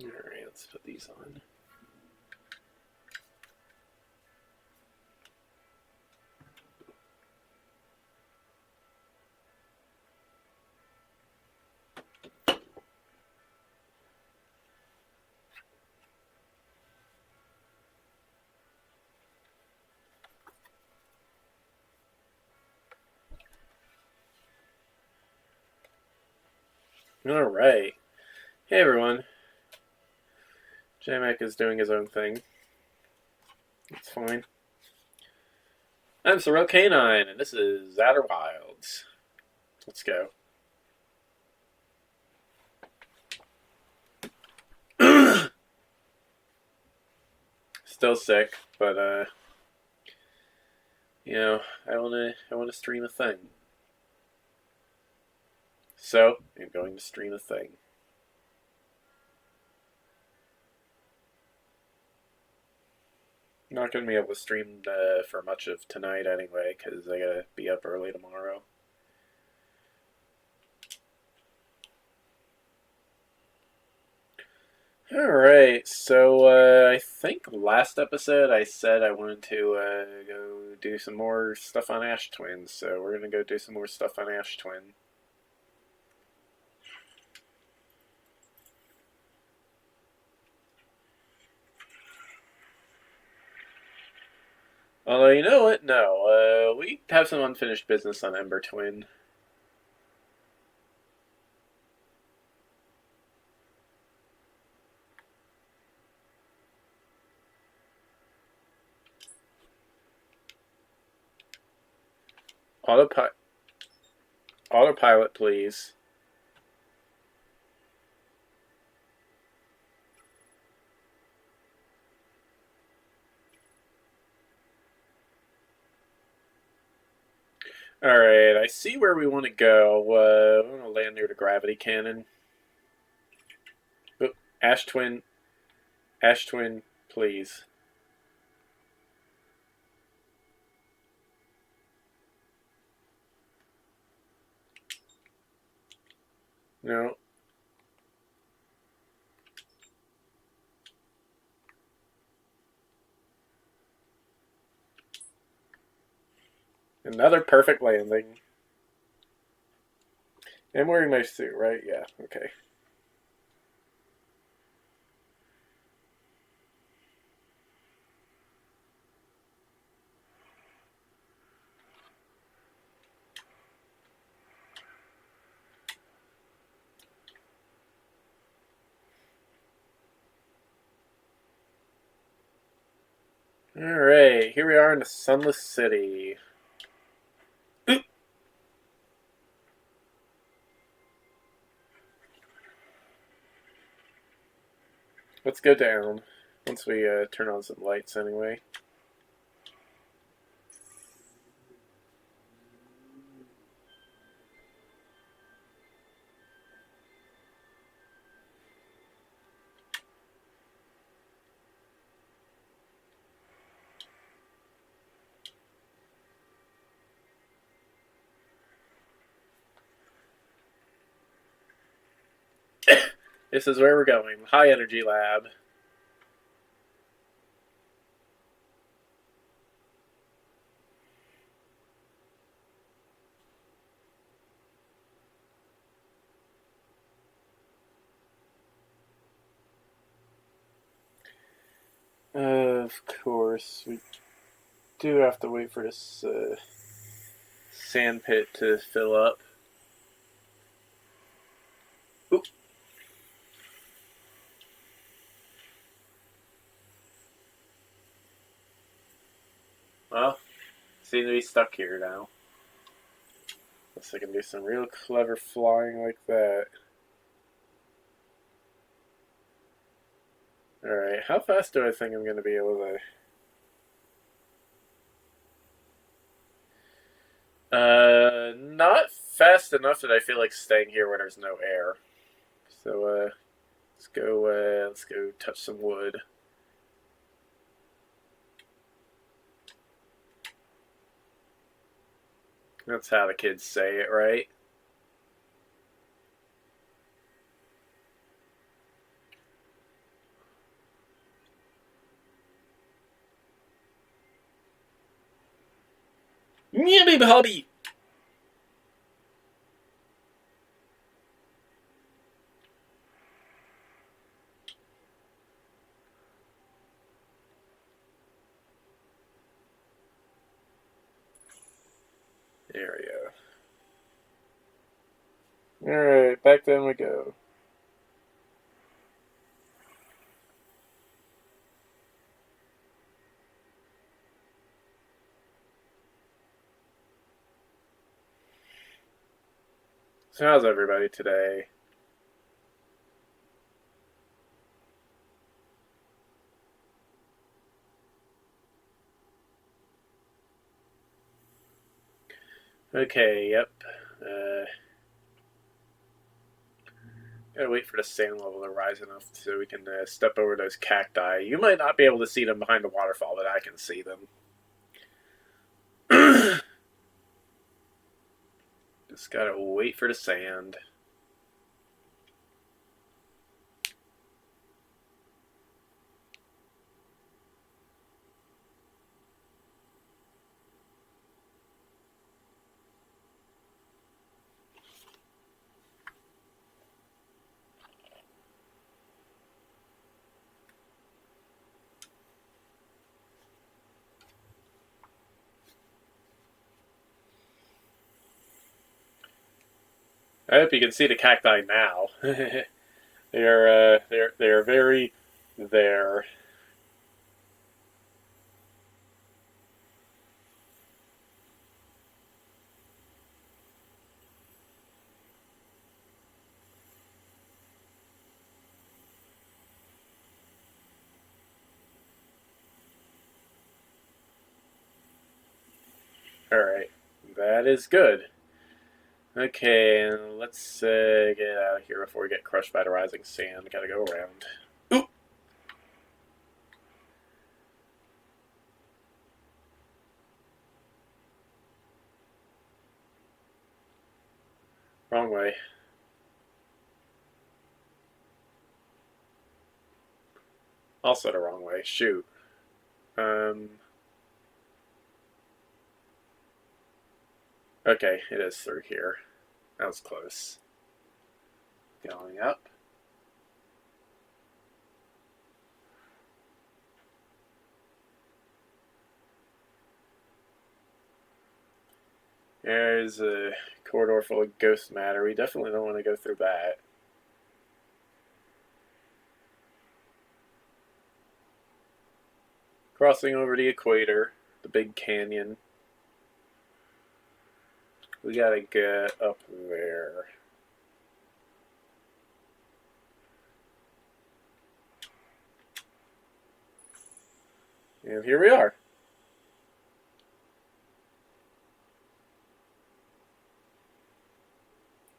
Alright, let's put these on. Alright. Hey everyone. J-Mac is doing his own thing. It's fine. I'm Sorrel Canine, and this is Outer Wilds. Let's go. Still sick, but you know, I wanna stream a thing. So I'm going to stream a thing. Not gonna be able to stream for much of tonight anyway, because I gotta be up early tomorrow. Alright, so I think last episode I said I wanted to go do some more stuff on Ash Twin, so we're gonna go do some more stuff on Ash Twin. Although, you know what? No, we have some unfinished business on Ember Twin. Autopilot, please. Alright, I see where we want to go. We want to land near the gravity cannon. Oh, Ash Twin, please. No. Another perfect landing. I'm wearing my suit, right? Yeah, okay. Alright, here we are in the Sunless City. Let's go down. Once we turn on some lights anyway. This is where we're going. High Energy Lab. Of course, we do have to wait for this sand pit to fill up. Oop. Well, seem to be stuck here now. Guess I can do some real clever flying like that. Alright, how fast do I think I'm going to be able to... not fast enough that I feel like staying here when there's no air. So, let's go touch some wood. That's how the kids say it, right? me, hubby! There we go. Alright, back then we go. So how's everybody today? Okay, yep. Gotta wait for the sand level to rise enough so we can step over those cacti. You might not be able to see them behind the waterfall, but I can see them. Just gotta wait for the sand. I hope you can see the cacti now. They're very there. Alright, that is good. Okay, and let's get out of here before we get crushed by the rising sand. Gotta go around. Oop! Wrong way. Also the wrong way. Shoot. Okay, it is through here. That was close. Going up. There's a corridor full of ghost matter. We definitely don't want to go through that. Crossing over the equator, the big canyon. We gotta get up there. And here we are.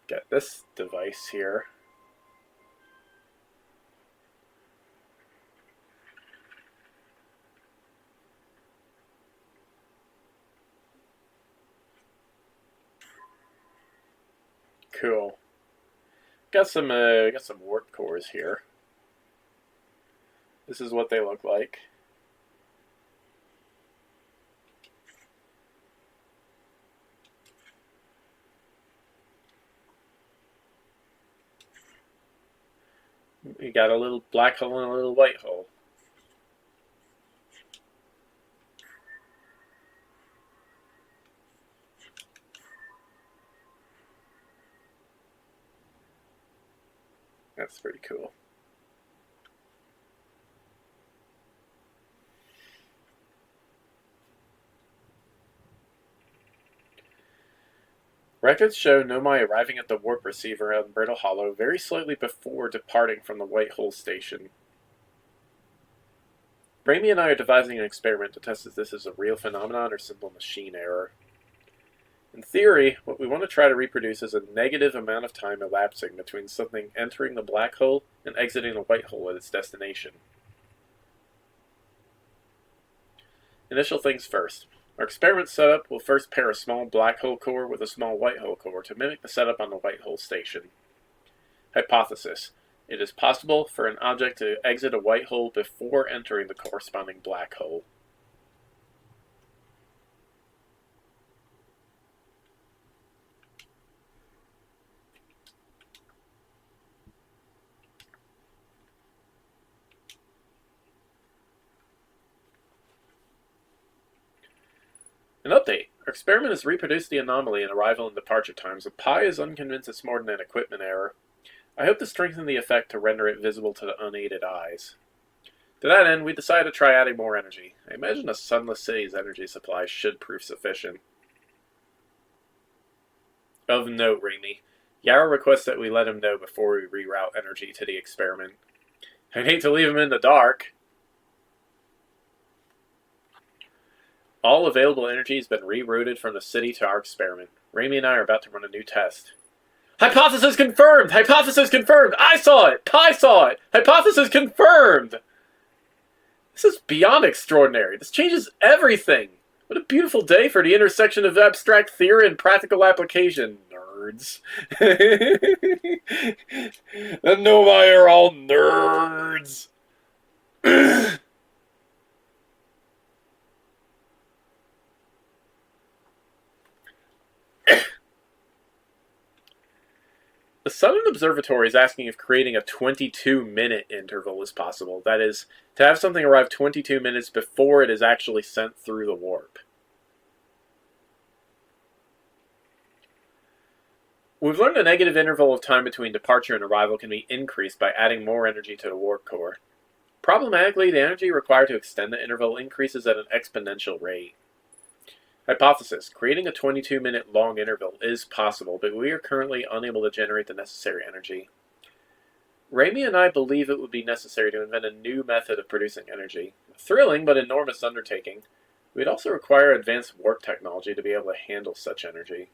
Got this device here. Cool. Got some warp cores here. This is what they look like. You got a little black hole and a little white hole. That's pretty cool. Records show Nomai arriving at the warp receiver on Brittle Hollow very slightly before departing from the White Hole station. Braimy and I are devising an experiment to test if this is a real phenomenon or simple machine error. In theory, what we want to try to reproduce is a negative amount of time elapsing between something entering the black hole and exiting the white hole at its destination. Initial things first. Our experiment setup will first pair a small black hole core with a small white hole core to mimic the setup on the white hole station. Hypothesis. It is possible for an object to exit a white hole before entering the corresponding black hole. An update. Our experiment has reproduced the anomaly in arrival and departure times, but Pi is unconvinced it's more than an equipment error. I hope to strengthen the effect to render it visible to the unaided eyes. To that end, we decided to try adding more energy. I imagine a sunless city's energy supply should prove sufficient. Of note, Raimi, Yarrow requests that we let him know before we reroute energy to the experiment. I'd hate to leave him in the dark. All available energy has been rerouted from the city to our experiment. Raimi and I are about to run a new test. Hypothesis confirmed! Hypothesis confirmed! I saw it! Pi saw it! Hypothesis confirmed! This is beyond extraordinary. This changes everything. What a beautiful day for the intersection of abstract theory and practical application, nerds. The Novi are all nerds. The Southern Observatory is asking if creating a 22-minute interval is possible. That is, to have something arrive 22 minutes before it is actually sent through the warp. We've learned a negative interval of time between departure and arrival can be increased by adding more energy to the warp core. Problematically, the energy required to extend the interval increases at an exponential rate. Hypothesis. Creating a 22-minute long interval is possible, but we are currently unable to generate the necessary energy. Raimi and I believe it would be necessary to invent a new method of producing energy. A thrilling but enormous undertaking. We'd also require advanced warp technology to be able to handle such energy.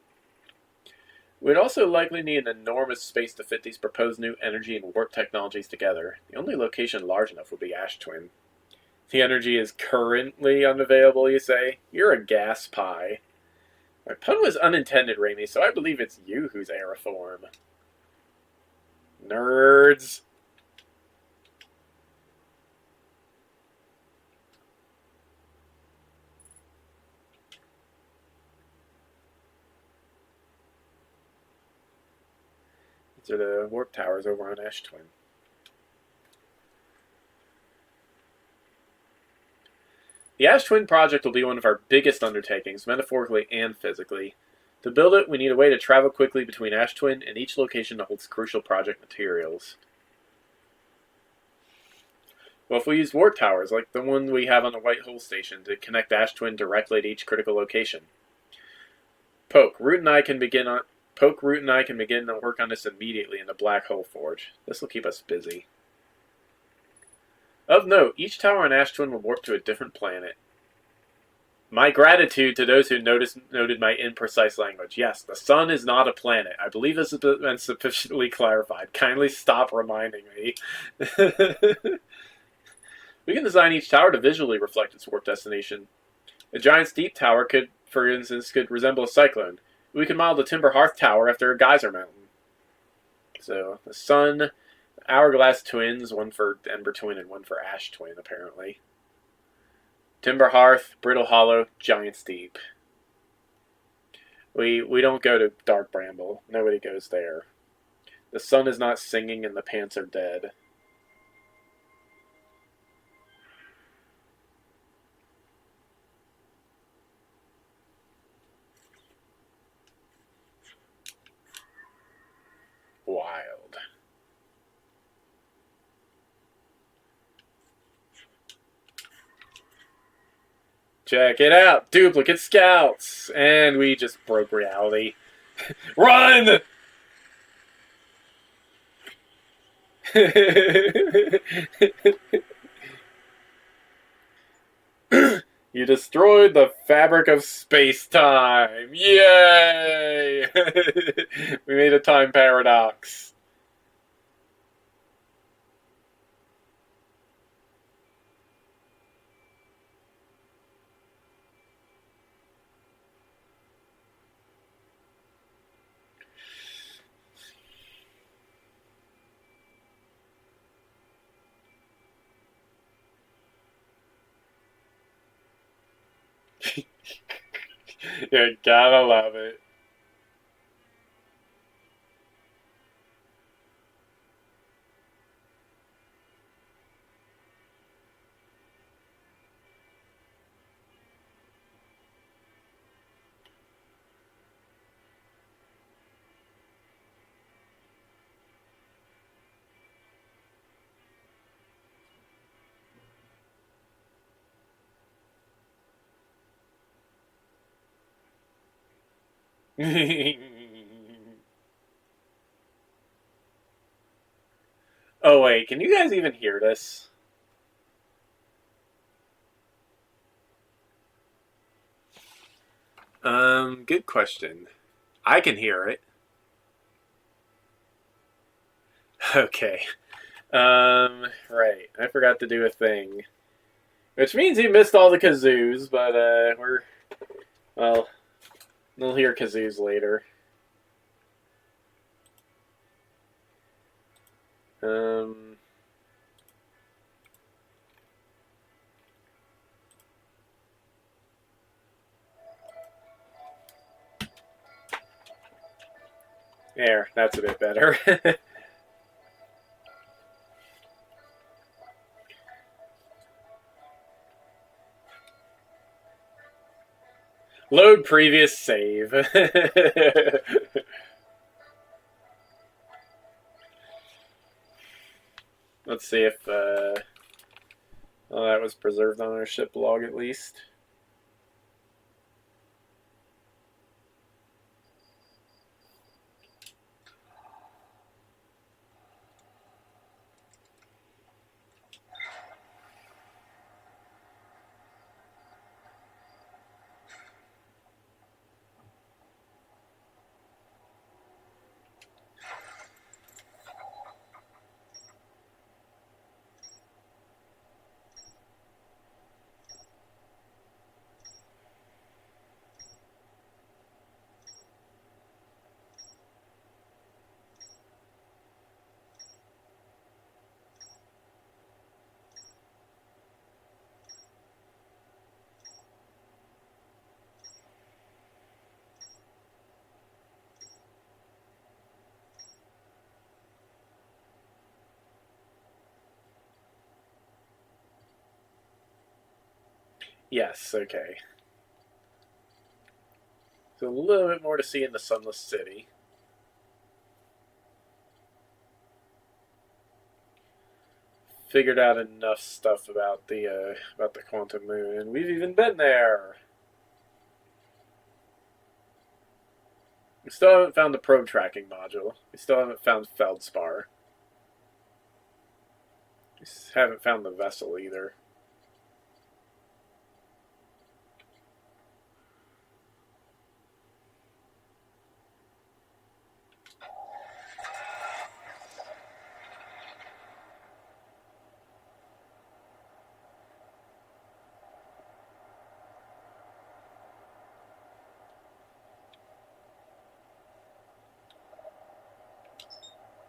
We'd also likely need an enormous space to fit these proposed new energy and warp technologies together. The only location large enough would be Ash Twin. The energy is currently unavailable, you say? You're a gas pie. My pun was unintended, Raimi, so I believe it's you who's aeriform. Nerds. These are the warp towers over on Ash Twin. The Ash Twin project will be one of our biggest undertakings, metaphorically and physically. To build it, we need a way to travel quickly between Ash Twin and each location that holds crucial project materials. Well, if we use warp towers, like the one we have on the White Hole Station, to connect Ash Twin directly to each critical location. Root and I can begin to work on this immediately in the Black Hole Forge. This will keep us busy. Of note, each tower on Ash Twin will warp to a different planet. My gratitude to those who noted my imprecise language. Yes, the sun is not a planet. I believe this has been sufficiently clarified. Kindly stop reminding me. We can design each tower to visually reflect its warp destination. A giant steep tower could, for instance, resemble a cyclone. We could model the Timber Hearth Tower after a geyser mountain. So, the sun, Hourglass Twins, one for Ember Twin and one for Ash Twin, apparently. Timber Hearth, Brittle Hollow, Giant Steep. We don't go to Dark Bramble. Nobody goes there. The sun is not singing and the pants are dead. Wild. Check it out! Duplicate scouts! And we just broke reality. Run! You destroyed the fabric of space-time! Yay! We made a time paradox. You gotta love it. Oh wait, can you guys even hear this? Good question. I can hear it. Okay. Right. I forgot to do a thing. Which means you missed all the kazoos, but well, we'll hear kazoos later. Um, there, that's a bit better. Load previous save. Let's see if well, that was preserved on our ship log at least. Yes, okay. So a little bit more to see in the Sunless City. Figured out enough stuff about the quantum moon, and we've even been there. We still haven't found the probe tracking module. We still haven't found Feldspar. We haven't found the vessel either.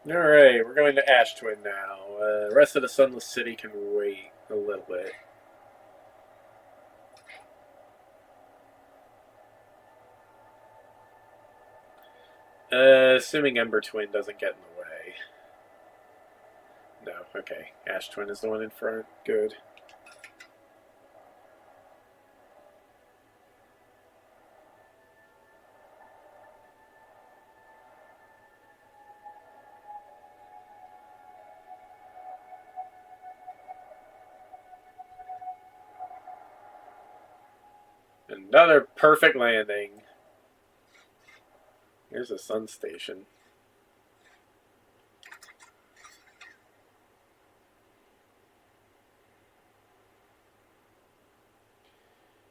Alright, we're going to Ash Twin now. The rest of the Sunless City can wait a little bit. Assuming Ember Twin doesn't get in the way. No, okay. Ash Twin is the one in front. Good. Another perfect landing. Here's a sun station.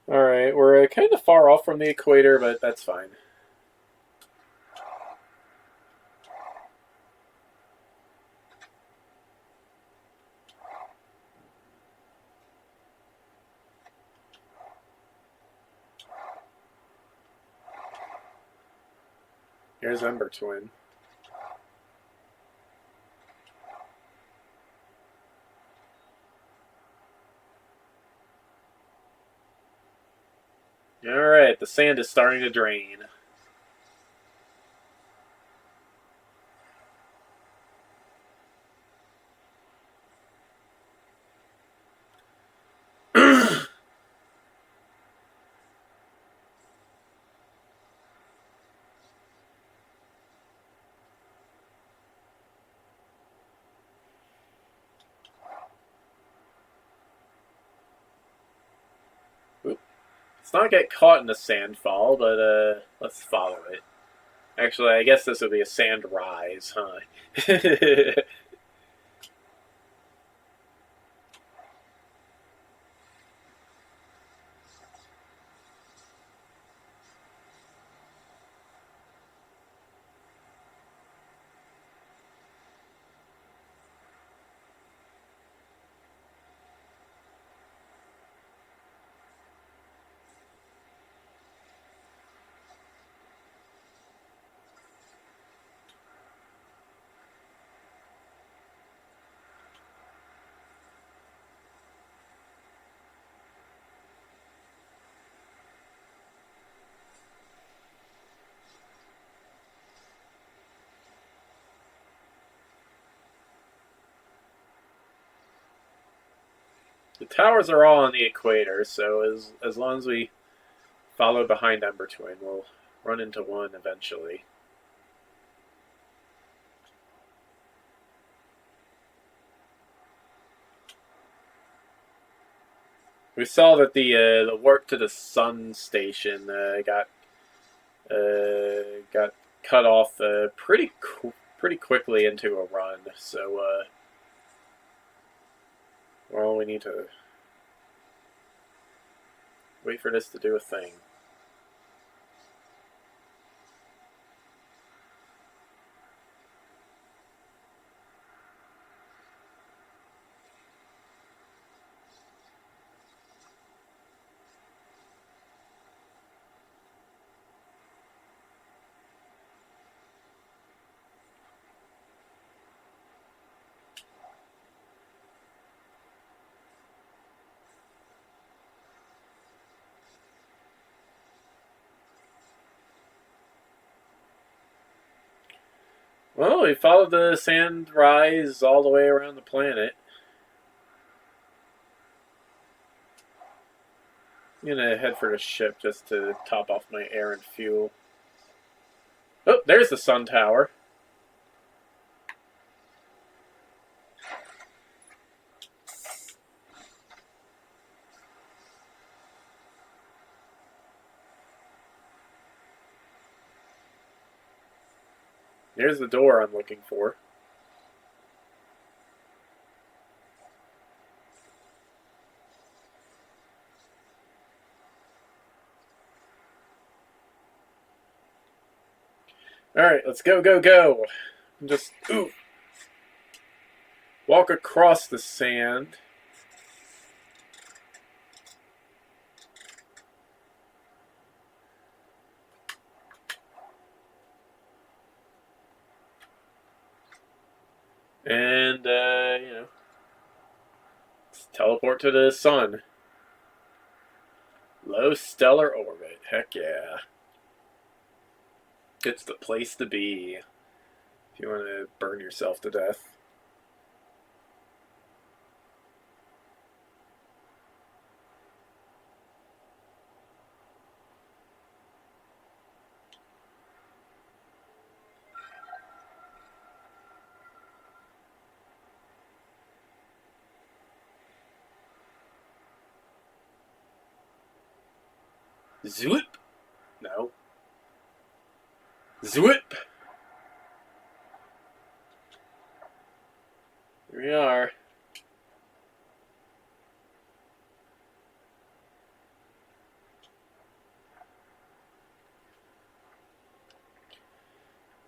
Alright, we're kind of far off from the equator, but that's fine. Here's Ember Twin. Alright, the sand is starting to drain. Let's not get caught in a sand fall, but let's follow it. Actually, I guess this would be a sand rise, huh? The towers are all on the equator, so as long as we follow behind Ember Twin, we'll run into one eventually. We saw that the work to the sun station got cut off pretty quickly into a run. So well, we need to wait for this to do a thing. Well, we followed the sand rise all the way around the planet. I'm gonna head for the ship just to top off my air and fuel. Oh, there's the sun tower. There's the door I'm looking for. Alright, let's go, go, go. Just, walk across the sand. And, let's teleport to the sun. Low stellar orbit. Heck yeah. It's the place to be if you want to burn yourself to death. Zoop! No. Zoop! Here we are.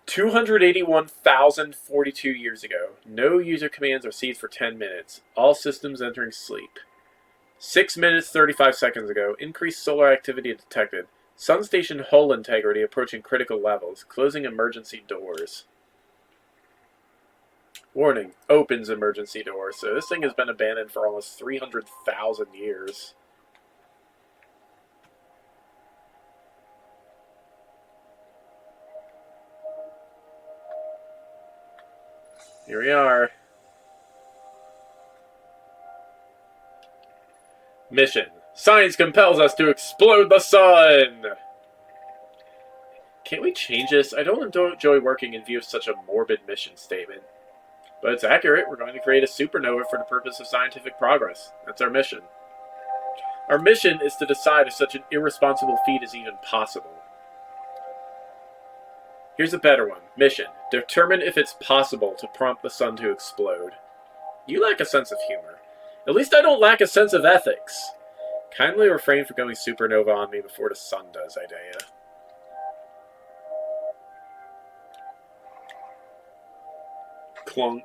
$281,042 years ago. No user commands are seized for 10 minutes. All systems entering sleep. 6 minutes 35 seconds ago. Increased solar activity detected. Sun station hull integrity approaching critical levels. Closing emergency doors. Warning. Opens emergency door. So this thing has been abandoned for almost 300,000 years. Here we are. Mission. Science compels us to explode the sun! Can't we change this? I don't enjoy working in view of such a morbid mission statement. But it's accurate. We're going to create a supernova for the purpose of scientific progress. That's our mission. Our mission is to decide if such an irresponsible feat is even possible. Here's a better one. Mission. Determine if it's possible to prompt the sun to explode. You lack a sense of humor. At least I don't lack a sense of ethics. Kindly refrain from going supernova on me before the sun does, Idea. Clunk.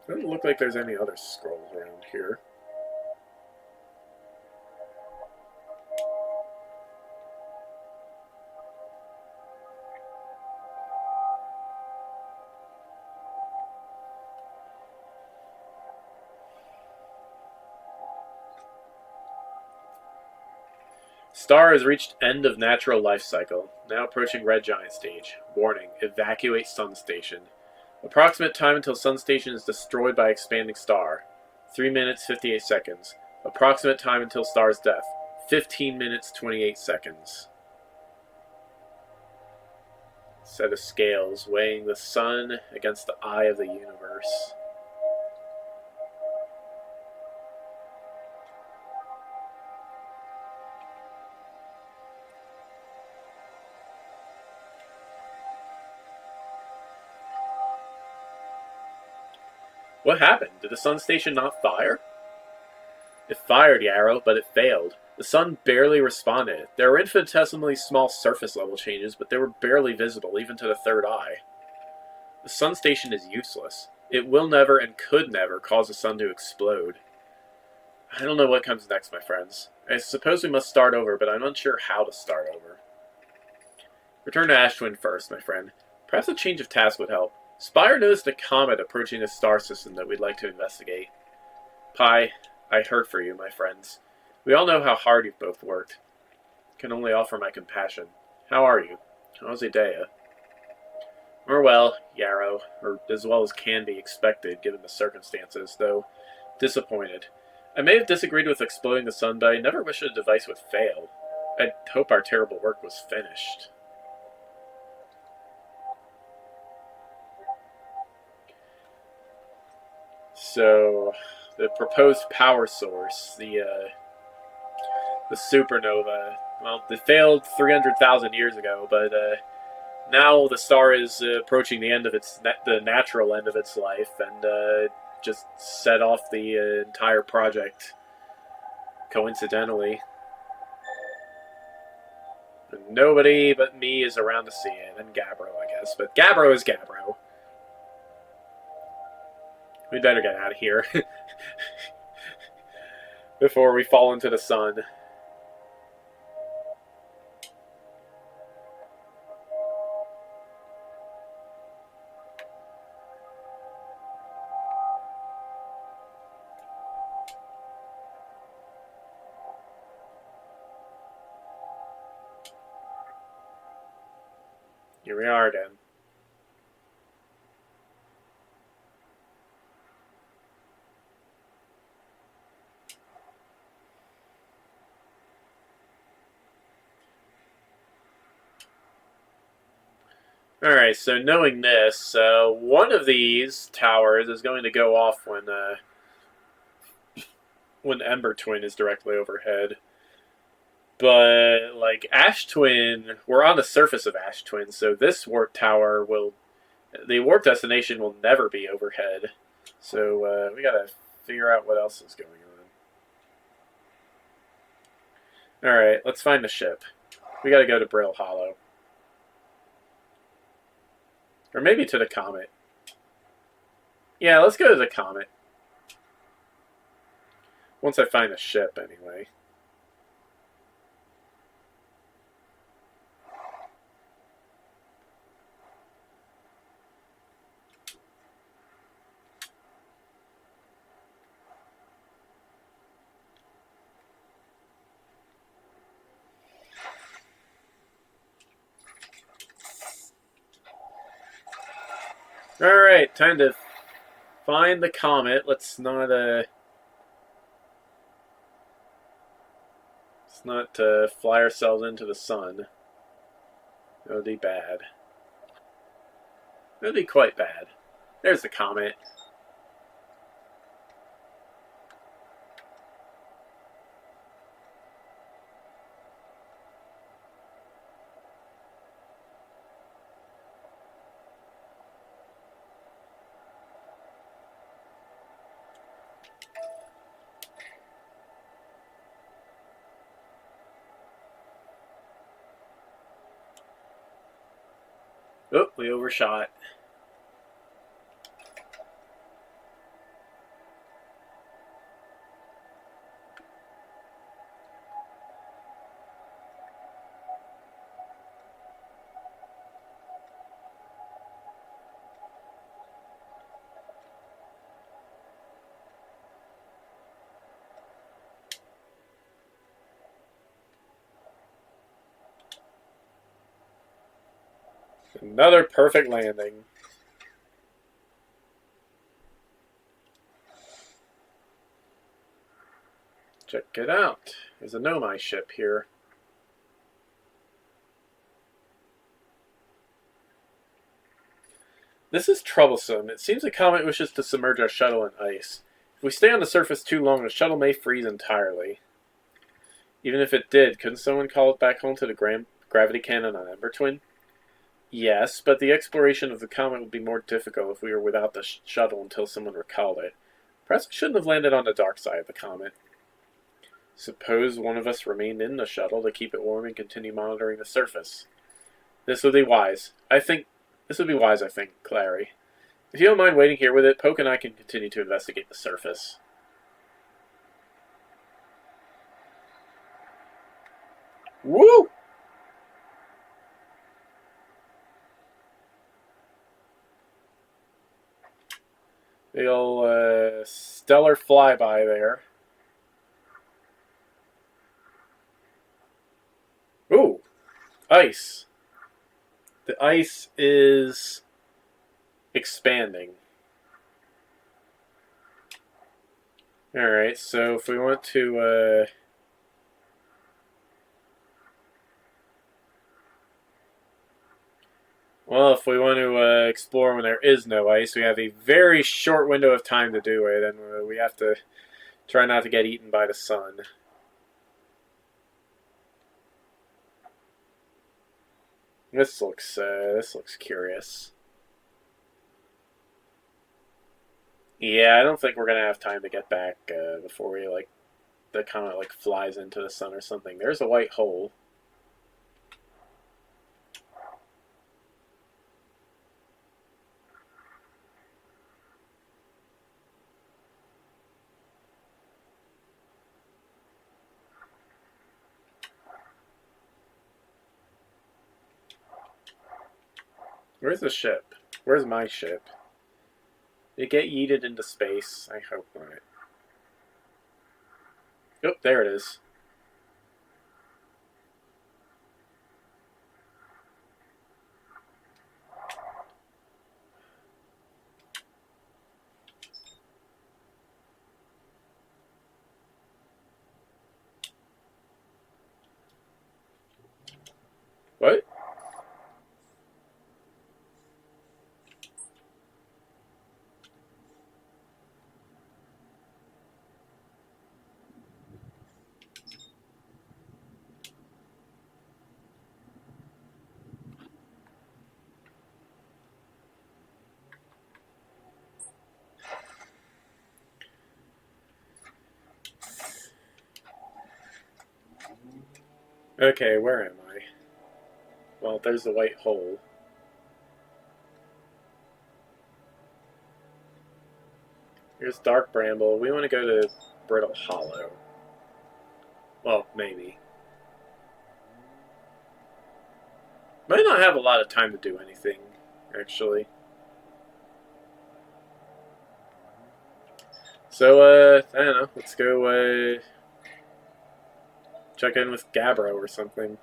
Doesn't look like there's any other scrolls around here. Star has reached end of natural life cycle. Now approaching red giant stage. Warning, evacuate sun station. Approximate time until sun station is destroyed by expanding star. 3 minutes 58 seconds. Approximate time until star's death. 15 minutes 28 seconds. Set of scales weighing the sun against the eye of the universe. What happened? Did the sun station not fire? It fired, Yarrow, but it failed. The sun barely responded. There were infinitesimally small surface level changes, but they were barely visible, even to the third eye. The sun station is useless. It will never and could never cause the sun to explode. I don't know what comes next, my friends. I suppose we must start over, but I'm unsure how to start over. Return to Ash Twin first, my friend. Perhaps a change of task would help. Spire noticed a comet approaching the star system that we'd like to investigate. Pi, I hurt for you, my friends. We all know how hard you've both worked. Can only offer my compassion. How are you? How's Idea? Or well, Yarrow, or as well as can be expected given the circumstances, though disappointed. I may have disagreed with exploding the sun, but I never wished a device would fail. I hope our terrible work was finished. So, the proposed power source, the supernova, well, it failed 300,000 years ago, but now the star is approaching the end of the natural end of its life, and just set off the entire project coincidentally. And nobody but me is around to see it, and Gabbro, I guess, but Gabbro is Gabbro. We better get out of here before we fall into the sun. Here we are again. Alright, so knowing this, one of these towers is going to go off when Ember Twin is directly overhead. But, like, Ash Twin, we're on the surface of Ash Twin, so this warp tower the warp destination will never be overhead. So, we gotta figure out what else is going on. Alright, let's find the ship. We gotta go to Brill Hollow. Or maybe to the Comet. Yeah, let's go to the Comet. Once I find the ship, anyway. Alright, time to find the comet. Let's not fly ourselves into the sun. That would be bad. That would be quite bad. There's the comet. Oh, we overshot. Another perfect landing. Check it out. There's a Nomai ship here. This is troublesome. It seems the comet wishes to submerge our shuttle in ice. If we stay on the surface too long, the shuttle may freeze entirely. Even if it did, couldn't someone call it back home to the gravity cannon on Ember Twin? Yes, but the exploration of the comet would be more difficult if we were without the shuttle until someone recalled it. Perhaps we shouldn't have landed on the dark side of the comet. Suppose one of us remained in the shuttle to keep it warm and continue monitoring the surface. This would be wise. I think, Clary. If you don't mind waiting here with it, Poke and I can continue to investigate the surface. Woo! The old stellar flyby there. Ooh, ice. The ice is expanding. Alright, so if we want to well, if we want to explore when there is no ice, we have a very short window of time to do it, and we have to try not to get eaten by the sun. This looks curious. Yeah, I don't think we're gonna have time to get back before the comet flies into the sun or something. There's a white hole. Where's the ship? Where's my ship? Did it get yeeted into space? I hope not. Oh, there it is. What? Okay, where am I? Well, there's the white hole. Here's Dark Bramble. We want to go to Brittle Hollow. Well, maybe. Might not have a lot of time to do anything, actually. So, I don't know. Let's go, check in with Gabbro or something.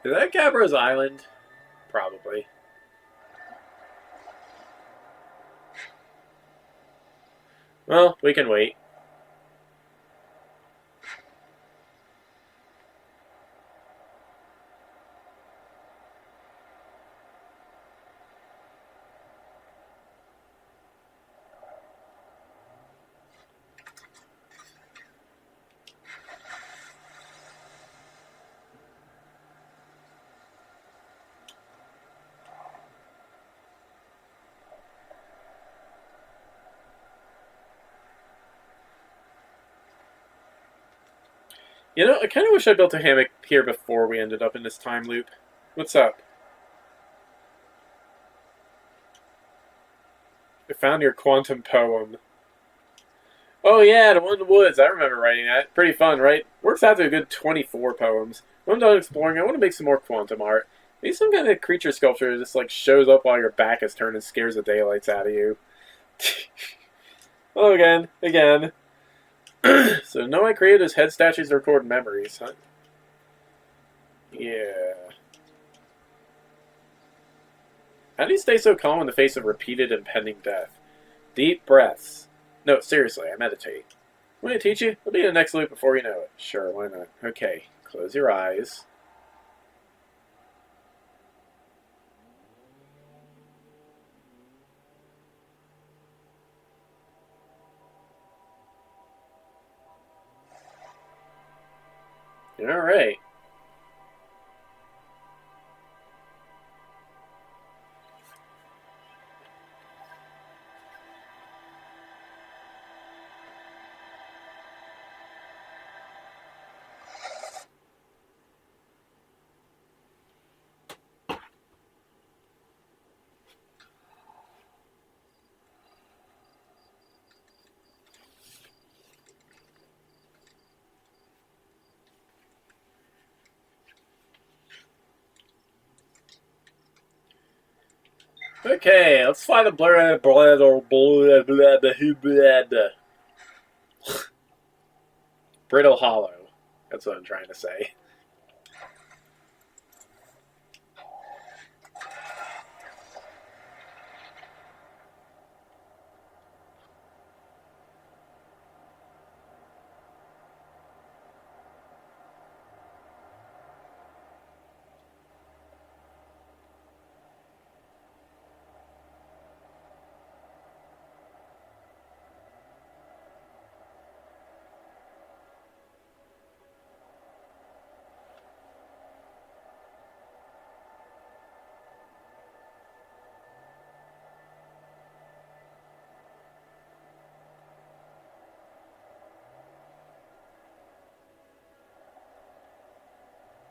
Is that Gabbro's Island? Probably. Well, we can wait. You know, I kind of wish I built a hammock here before we ended up in this time loop. What's up? I found your quantum poem. Oh yeah, the one in the woods. I remember writing that. Pretty fun, right? Works out to a good 24 poems. When I'm done exploring, I want to make some more quantum art. Maybe some kind of creature sculpture that just like shows up while your back is turned and scares the daylights out of you. Oh, again. So no, I created his head statues to record memories, huh? Yeah. How do you stay so calm in the face of repeated impending death? Deep breaths. No, seriously, I meditate. Want me to teach you? It'll be in the next loop before you know it. Sure, why not? Okay, close your eyes. Alright. Okay, let's fly the Brittle Hollow. That's what I'm trying to say.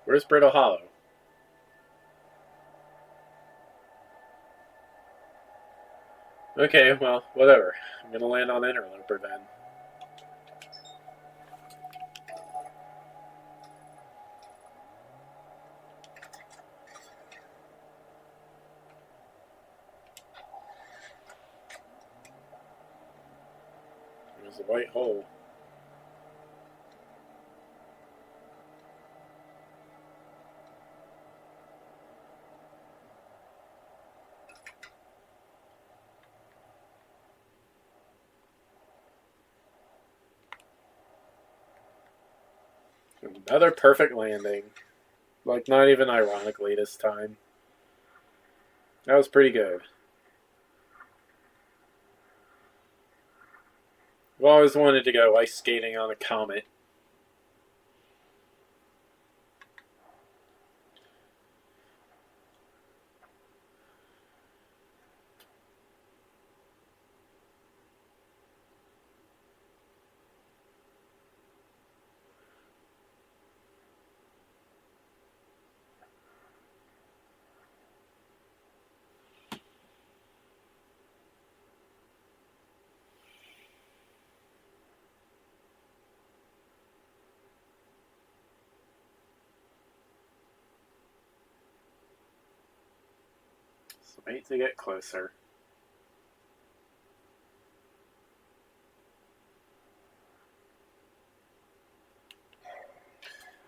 Where's Brittle Hollow? Okay, well, whatever. I'm gonna land on Interloper then. There's a white hole. Another perfect landing. Like, not even ironically this time. That was pretty good. I've always wanted to go ice skating on a comet. So wait to get closer.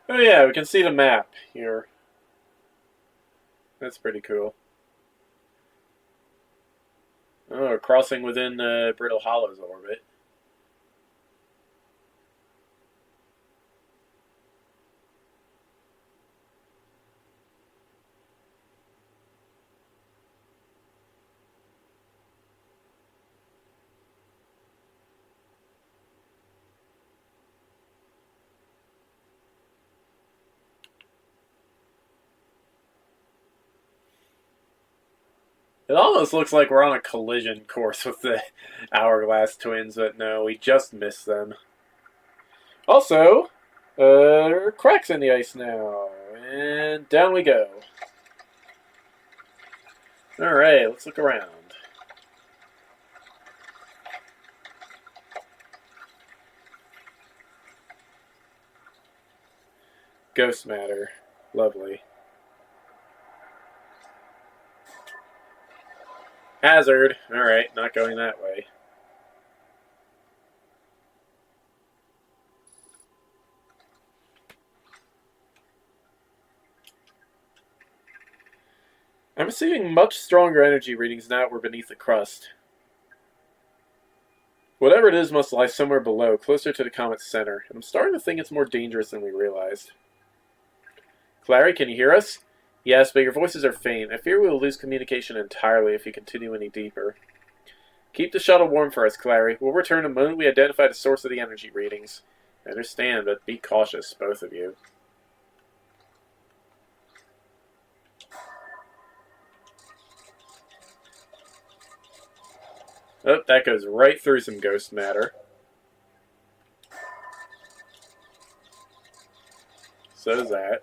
Oh yeah, we can see the map here. That's pretty cool. Oh, we're crossing within Brittle Hollow's orbit. It almost looks like we're on a collision course with the Hourglass Twins, but no, we just missed them. Also, Cracks in the ice now. And down we go. Alright, let's look around. Ghost matter. Lovely. Hazard. Alright, not going that way. I'm receiving much stronger energy readings now we're beneath the crust. Whatever it is must lie somewhere below, closer to the comet's center, and I'm starting to think it's more dangerous than we realized. Clary, can you hear us? Yes, but your voices are faint. I fear we will lose communication entirely if you continue any deeper. Keep the shuttle warm for us, Clary. We'll return the moment we identify the source of the energy readings. I understand, but be cautious, both of you. Oh, that goes right through some ghost matter. So's that.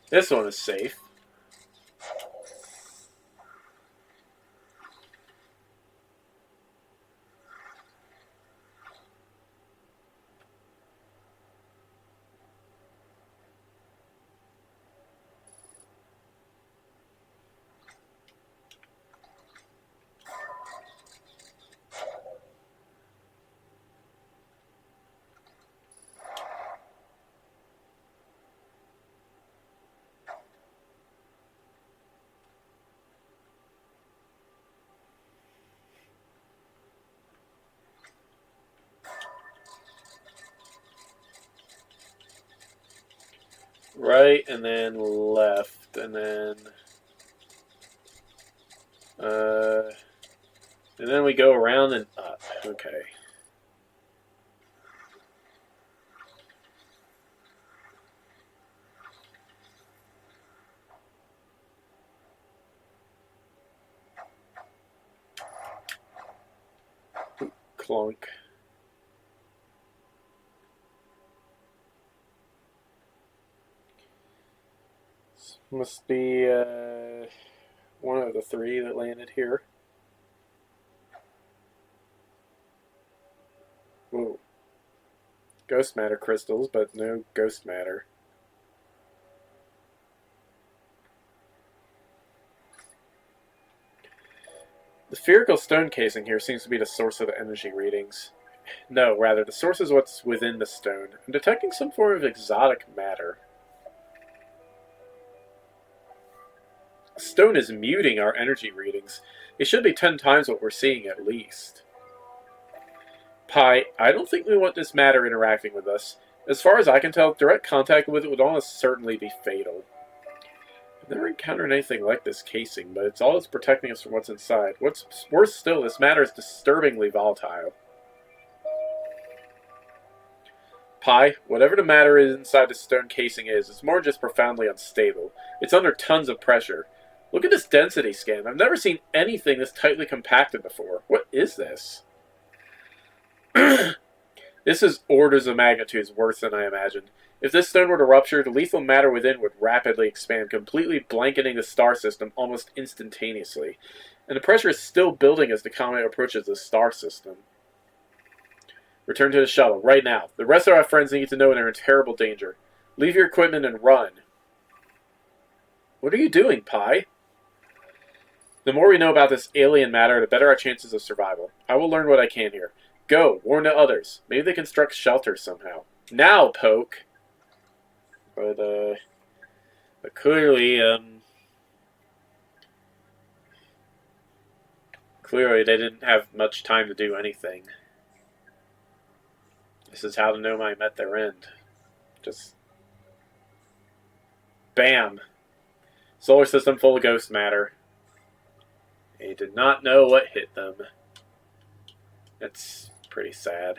This one is safe. Right, and then left, and then... and then we go around and up. Okay. Clunk. This must be one of the three that landed here. Whoa. Ghost matter crystals, but no ghost matter. The spherical stone casing here seems to be the source of the energy readings. No, rather, the source is what's within the stone. I'm detecting some form of exotic matter. The stone is muting our energy readings. It should be 10 times what we're seeing at least. Pi, I don't think we want this matter interacting with us. As far as I can tell, direct contact with it would almost certainly be fatal. I've never encountered anything like this casing, but it's always protecting us from what's inside. What's worse still, this matter is disturbingly volatile. Pi, whatever the matter is inside the stone casing is, it's more just profoundly unstable. It's under tons of pressure. Look at this density scan. I've never seen anything this tightly compacted before. What is this? This is orders of magnitudes worse than I imagined. If this stone were to rupture, the lethal matter within would rapidly expand, completely blanketing the star system almost instantaneously. And the pressure is still building as the comet approaches the star system. Return to the shuttle, right now. The rest of our friends need to know they're in terrible danger. Leave your equipment and run. What are you doing, Pi? The more we know about this alien matter, the better our chances of survival. I will learn what I can here. Go, warn the others. Maybe they construct shelters somehow. Now, Poke! But clearly, clearly they didn't have much time to do anything. This is how the Nomai met their end. Just... bam! Solar system full of ghost matter. They did not know what hit them. It's pretty sad.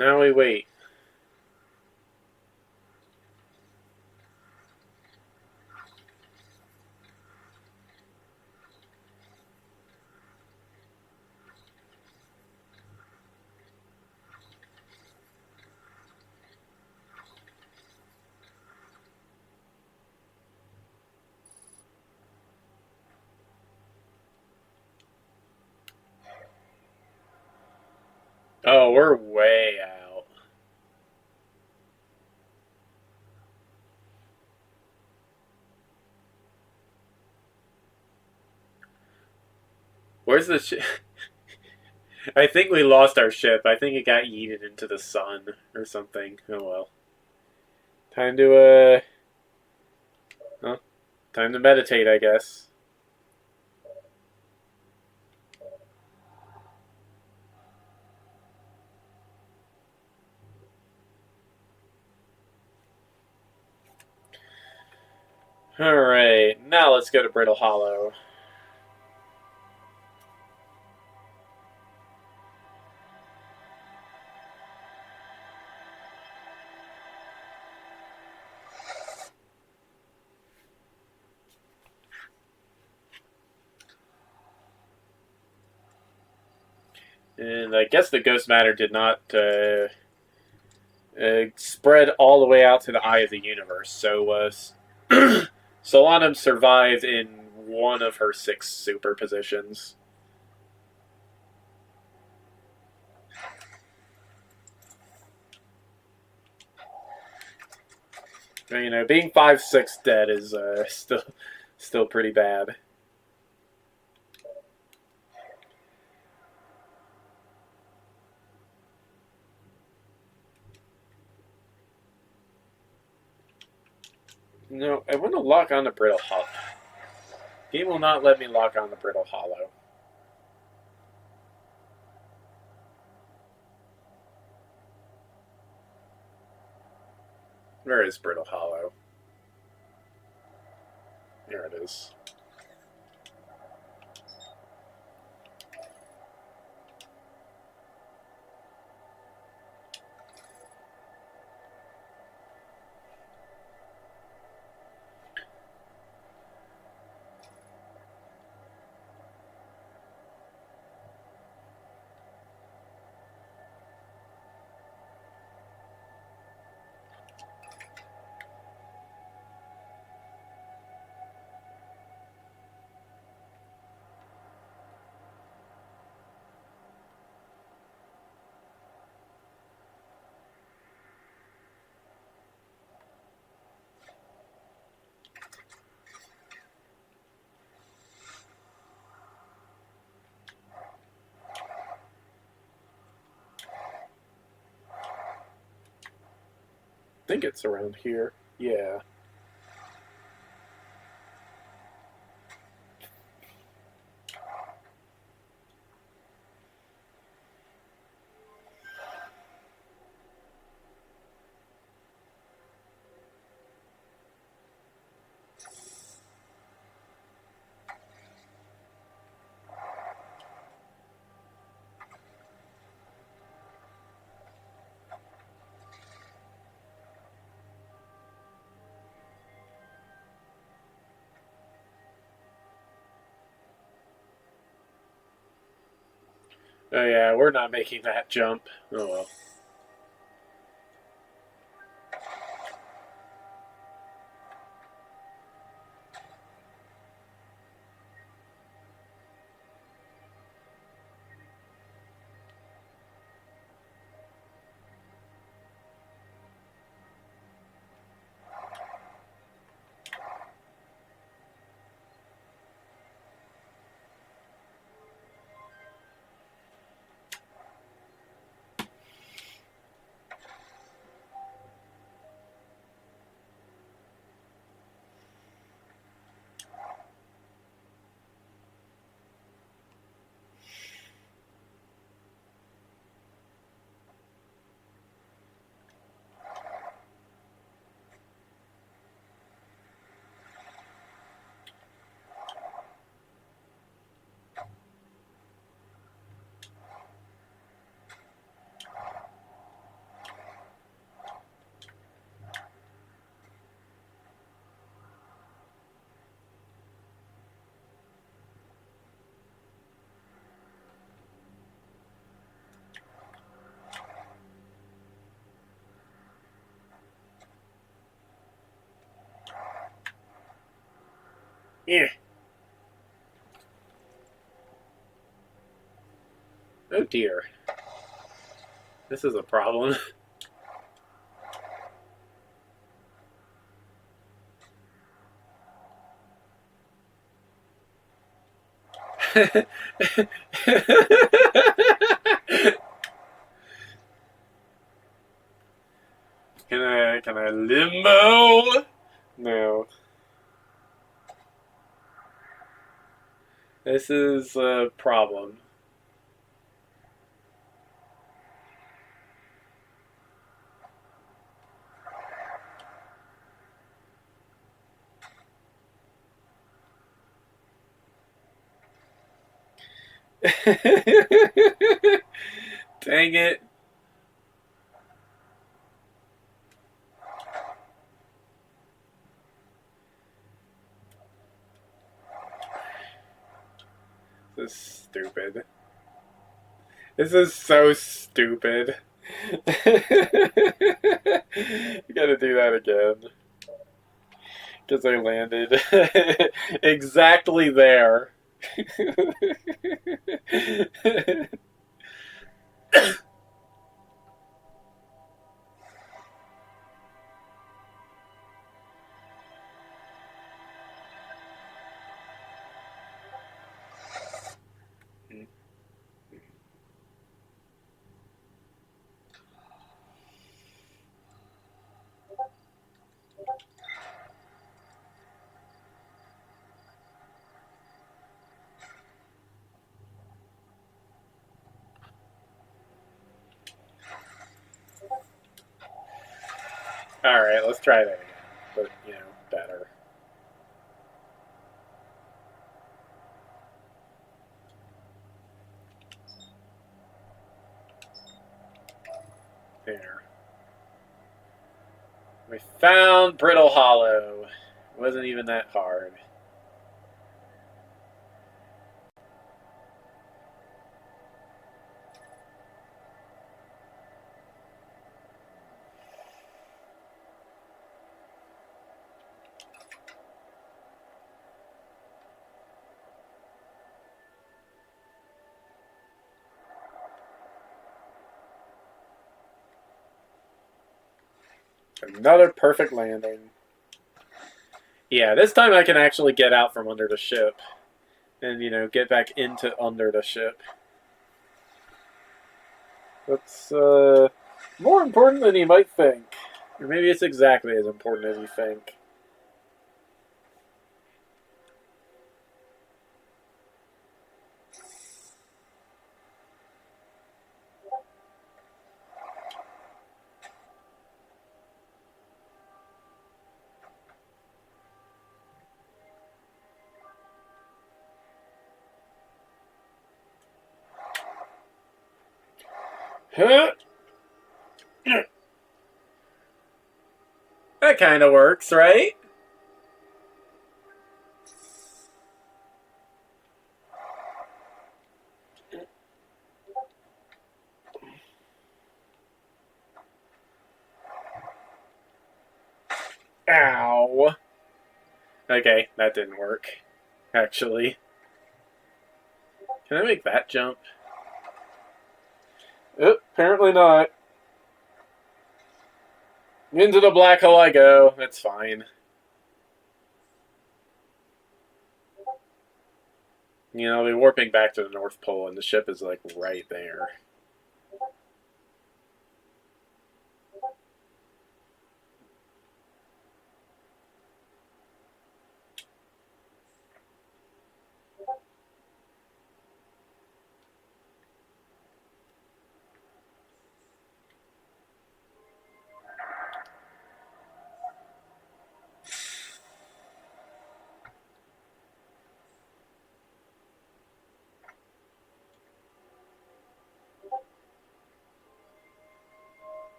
Now we wait. Oh, we're way out. Where's the ship? I think we lost our ship. I think it got yeeted into the sun or something. Oh well. Time to well, time to meditate, I guess. Alright, now let's go to Brittle Hollow. And I guess the ghost matter did not spread all the way out to the eye of the universe. So Solanum survived in one of her 6 superpositions. You know, being 5/6 dead is still pretty bad. No, I want to lock on the Brittle Hollow. Game will not let me lock on the Brittle Hollow. Where is Brittle Hollow? There it is. I think it's around here. Yeah. Oh yeah, we're not making that jump. Oh well. Yeah. Oh dear. This is a problem. Can I limbo? No. This is a problem. Dang it. This is stupid. This is so stupid. You gotta do that again. Because I landed exactly there. Alright, let's try that again. But, better. There. We found Brittle Hollow. It wasn't even that hard. Another perfect landing. Yeah, this time I can actually get out from under the ship. And, get back into under the ship. That's, more important than you might think. Or maybe it's exactly as important as you think. Huh? That kind of works, right? Ow. Okay, that didn't work. Actually. Can I make that jump? Apparently not. Into the black hole I go. That's fine. I'll be warping back to the North Pole, and the ship is, like, right there.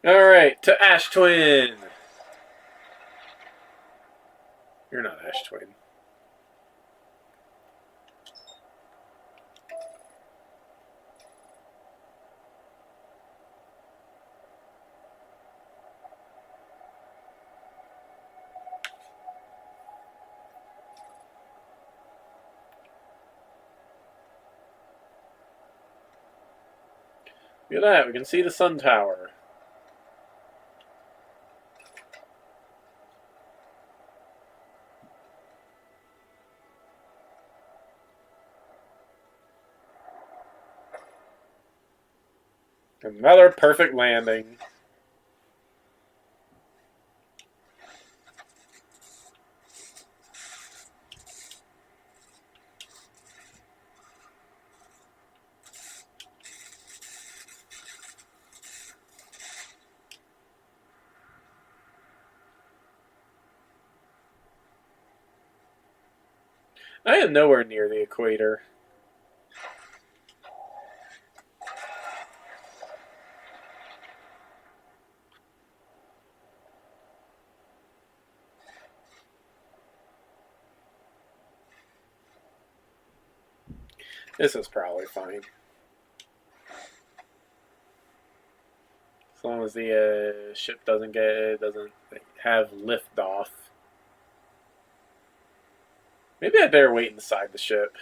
Alright, to Ash Twin. You're not Ash Twin. Look at that, we can see the sun tower. Another perfect landing. I am nowhere near the equator. This is probably fine. As long as the ship doesn't have liftoff. Maybe I better wait inside the ship.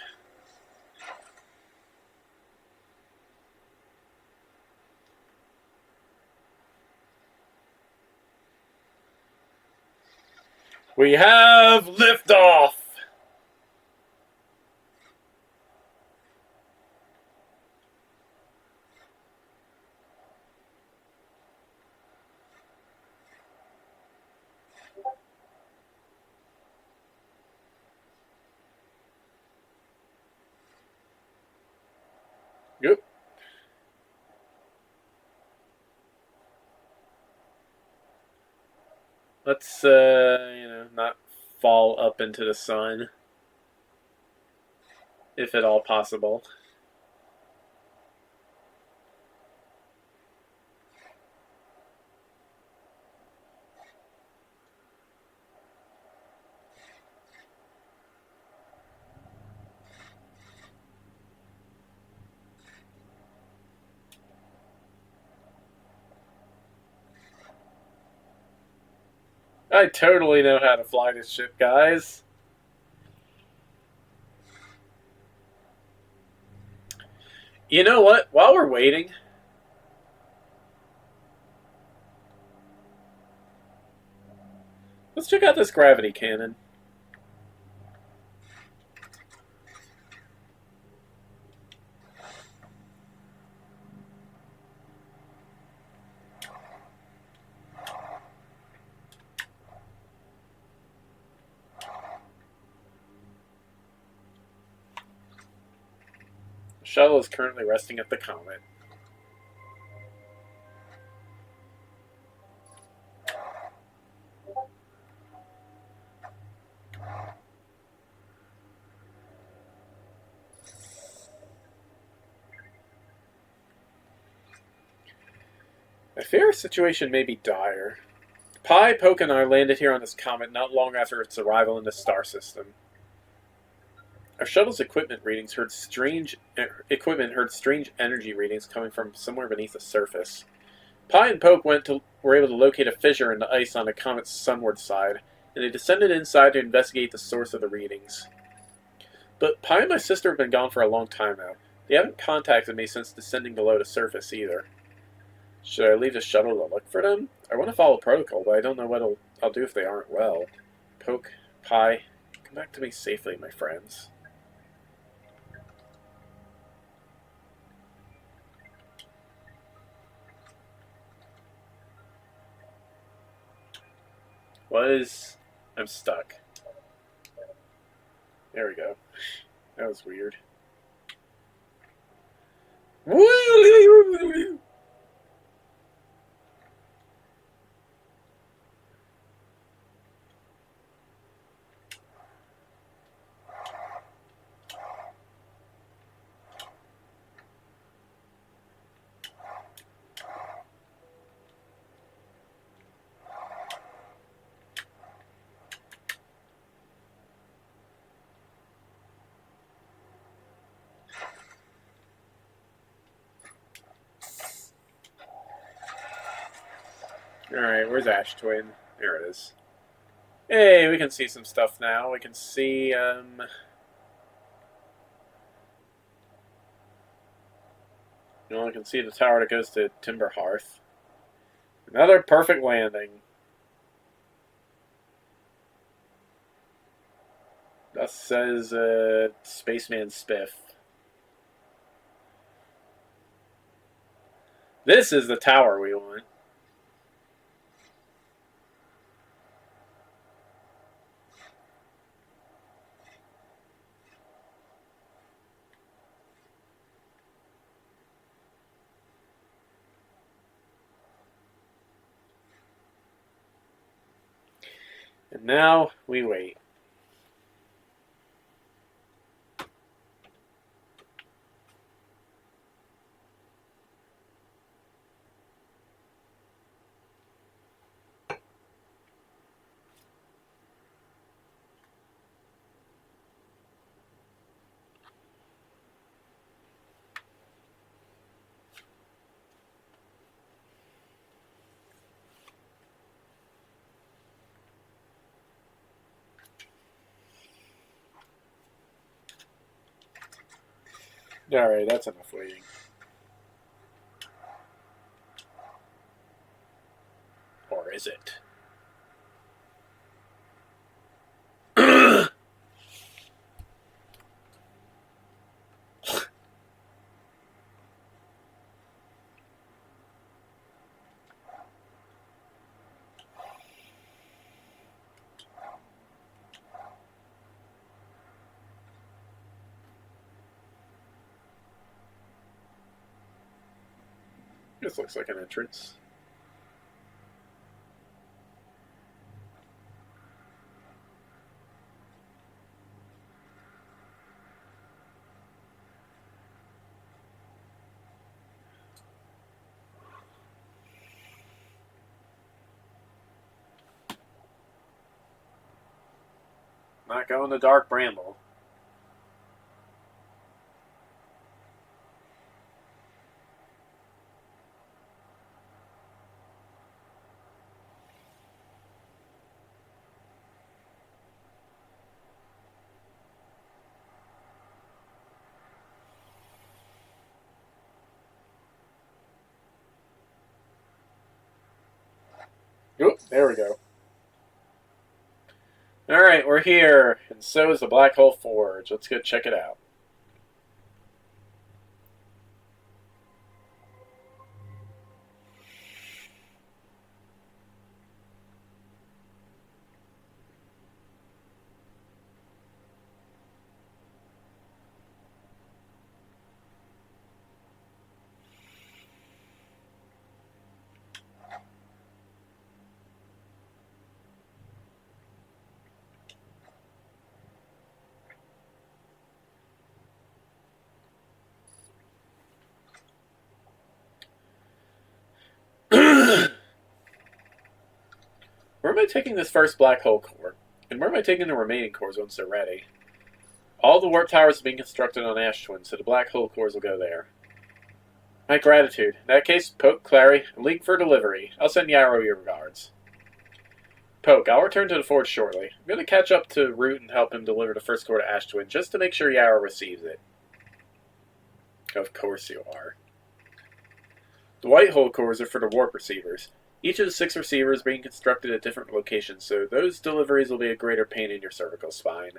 We have liftoff! Yep. Let's, not fall up into the sun. If at all possible. I totally know how to fly this ship, guys. You know what? While we're waiting, let's check out this gravity cannon. The shuttle is currently resting at the comet. I fear our situation may be dire. Pi, Poke, and I landed here on this comet not long after its arrival in the star system. Our shuttle's equipment heard strange energy readings coming from somewhere beneath the surface. Pi and Poke were able to locate a fissure in the ice on the comet's sunward side, and they descended inside to investigate the source of the readings. But Pi and my sister have been gone for a long time now. They haven't contacted me since descending below the surface either. Should I leave the shuttle to look for them? I want to follow protocol, but I don't know what I'll do if they aren't well. Poke, Pi, come back to me safely, my friends. I'm stuck. There we go. That was weird. Alright, where's Ash Twin? There it is. Hey, we can see some stuff now. We can see, I can see the tower that goes to Timber Hearth. Another perfect landing. Thus says, Spaceman Spiff. This is the tower we want. And now we wait. Alright, that's enough waiting. Or is it? This looks like an entrance. Not going to Dark Bramble. Oop, there we go. Alright, we're here, and so is the Black Hole Forge. Let's go check it out. Where am I taking this first black hole core? And where am I taking the remaining cores once they're ready? All the warp towers are being constructed on Ash Twin, so the black hole cores will go there. My gratitude. In that case, Poke, Clary, and League for delivery. I'll send Yarrow your regards. Poke, I'll return to the forge shortly. I'm going to catch up to Root and help him deliver the first core to Ash Twin, just to make sure Yarrow receives it. Of course you are. The white hole cores are for the warp receivers. Each of the 6 receivers being constructed at different locations, so those deliveries will be a greater pain in your cervical spine.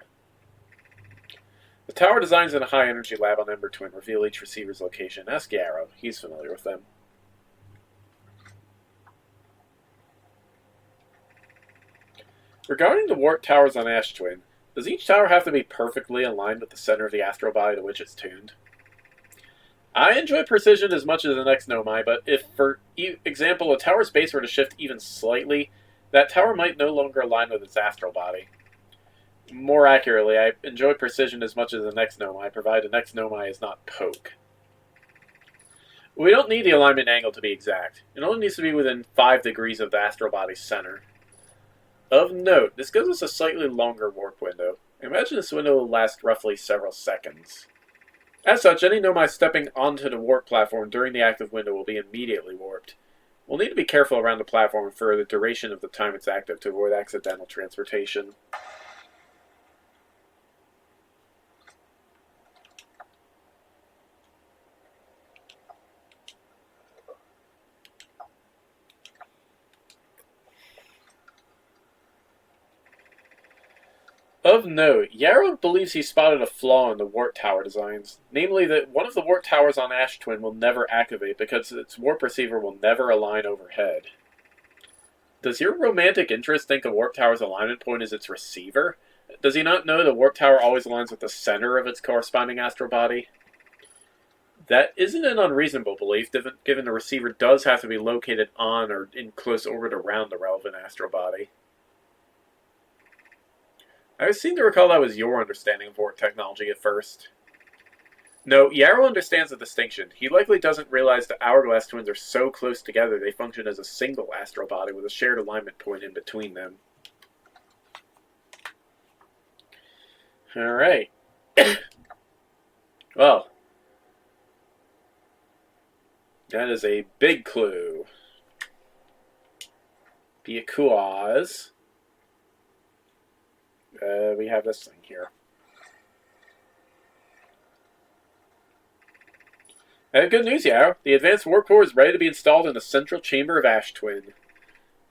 The tower designs in a high-energy lab on Ember Twin reveal each receiver's location. Ask Yarrow. He's familiar with them. Regarding the warp towers on Ash Twin, does each tower have to be perfectly aligned with the center of the astral body to which it's tuned? I enjoy precision as much as the next Nomai, but if, for example, a tower's base were to shift even slightly, that tower might no longer align with its astral body. More accurately, I enjoy precision as much as the next Nomai, provided the next Nomai is not Poke. We don't need the alignment angle to be exact. It only needs to be within 5 degrees of the astral body's center. Of note, this gives us a slightly longer warp window. Imagine this window will last roughly several seconds. As such, any Nomai stepping onto the warp platform during the active window will be immediately warped. We'll need to be careful around the platform for the duration of the time it's active to avoid accidental transportation. Of note, Yarrow believes he spotted a flaw in the warp tower designs, namely that one of the warp towers on Ash Twin will never activate because its warp receiver will never align overhead. Does your romantic interest think the warp tower's alignment point is its receiver? Does he not know the warp tower always aligns with the center of its corresponding astral body? That isn't an unreasonable belief, given the receiver does have to be located on or in close orbit around the relevant astral body. I seem to recall that was your understanding of warp technology at first. No, Yarrow understands the distinction. He likely doesn't realize the Hourglass twins are so close together they function as a single astral body with a shared alignment point in between them. Alright. Well, that is a big clue. Because we have this thing here. I have good news, Yarrow. The advanced warp core is ready to be installed in the central chamber of Ash Twin.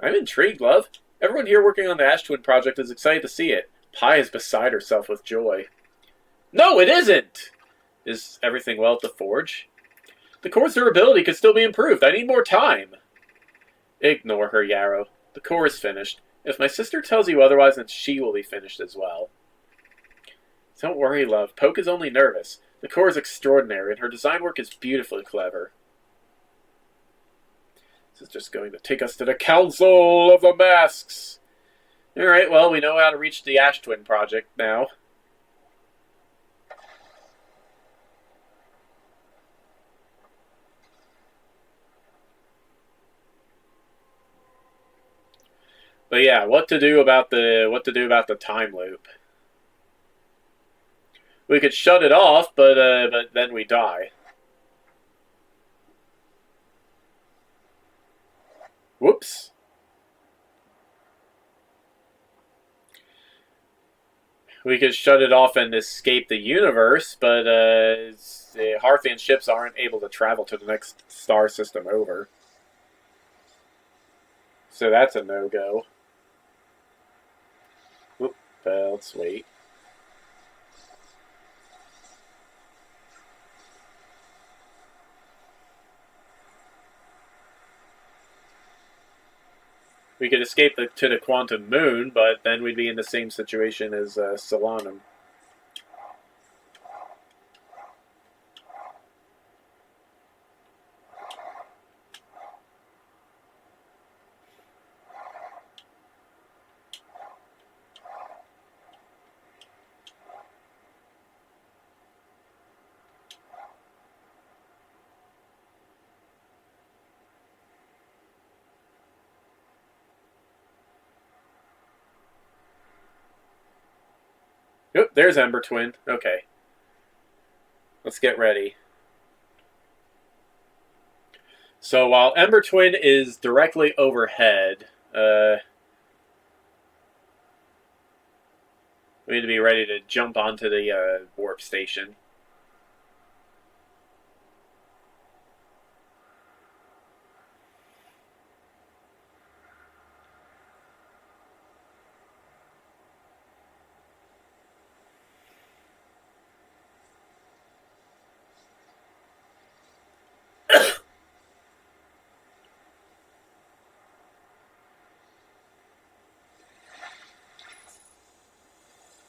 I'm intrigued, love. Everyone here working on the Ash Twin project is excited to see it. Pi is beside herself with joy. No, it isn't! Is everything well at the forge? The core's durability could still be improved. I need more time. Ignore her, Yarrow. The core is finished. If my sister tells you otherwise, then she will be finished as well. Don't worry, love. Poke is only nervous. The core is extraordinary, and her design work is beautifully clever. This is just going to take us to the Council of the Masks. Alright, well, we know how to reach the Ash Twin project now. But yeah, what to do about the time loop? We could shut it off, but then we die. Whoops. We could shut it off and escape the universe, but the Harthian ships aren't able to travel to the next star system over. So that's a no-go. Whoop, let's wait. We could escape to the quantum moon, but then we'd be in the same situation as Solanum. Oop, there's Ember Twin. Okay. Let's get ready. So while Ember Twin is directly overhead, we need to be ready to jump onto the warp station.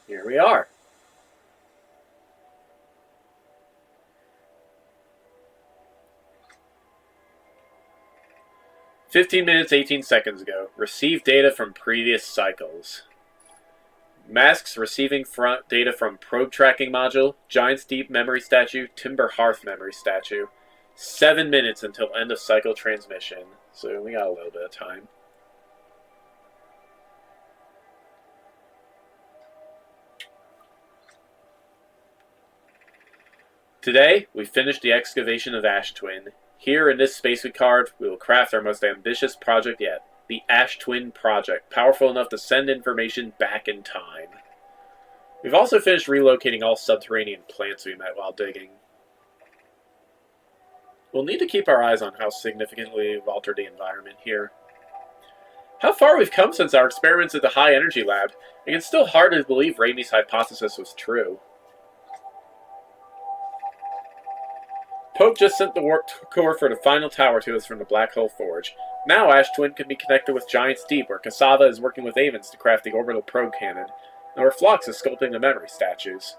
Here we are. "15 minutes, 18 seconds ago. Received data from previous cycles. Masks receiving data from probe tracking module, Giant's Deep memory statue, Timber Hearth memory statue. 7 minutes until end of cycle transmission." So we got a little bit of time. Today, we finished the excavation of Ash Twin. Here in this space we carved, we will craft our most ambitious project yet. The Ash Twin Project, powerful enough to send information back in time. We've also finished relocating all subterranean plants we met while digging. We'll need to keep our eyes on how significantly we've altered the environment here. How far we've come since our experiments at the High Energy Lab, it's still hard to believe Ramey's hypothesis was true. Pope just sent the warp core for the final tower to us from the Black Hole Forge. Now Ash Twin can be connected with Giant's Deep, where Cassava is working with Avens to craft the orbital probe cannon, and where Phlox is sculpting the memory statues.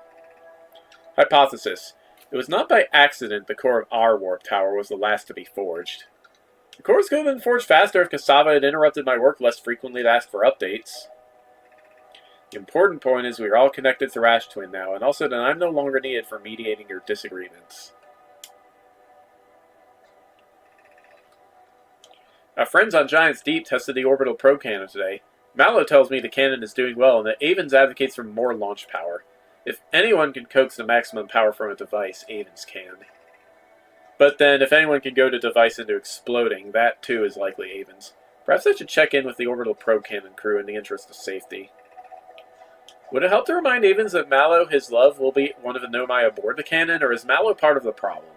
Hypothesis. It was not by accident the core of our warp tower was the last to be forged. The cores could have been forged faster if Cassava had interrupted my work less frequently to ask for updates. The important point is we are all connected through Ash Twin now, and also that I'm no longer needed for mediating your disagreements. Our friends on Giant's Deep tested the orbital probe cannon today. Mallow tells me the cannon is doing well and that Avens advocates for more launch power. If anyone can coax the maximum power from a device, Avens can. But then, if anyone can go to device into exploding, that too is likely Avens. Perhaps I should check in with the orbital probe cannon crew in the interest of safety. Would it help to remind Avens that Mallow, his love, will be one of the Nomai aboard the cannon, or is Mallow part of the problem?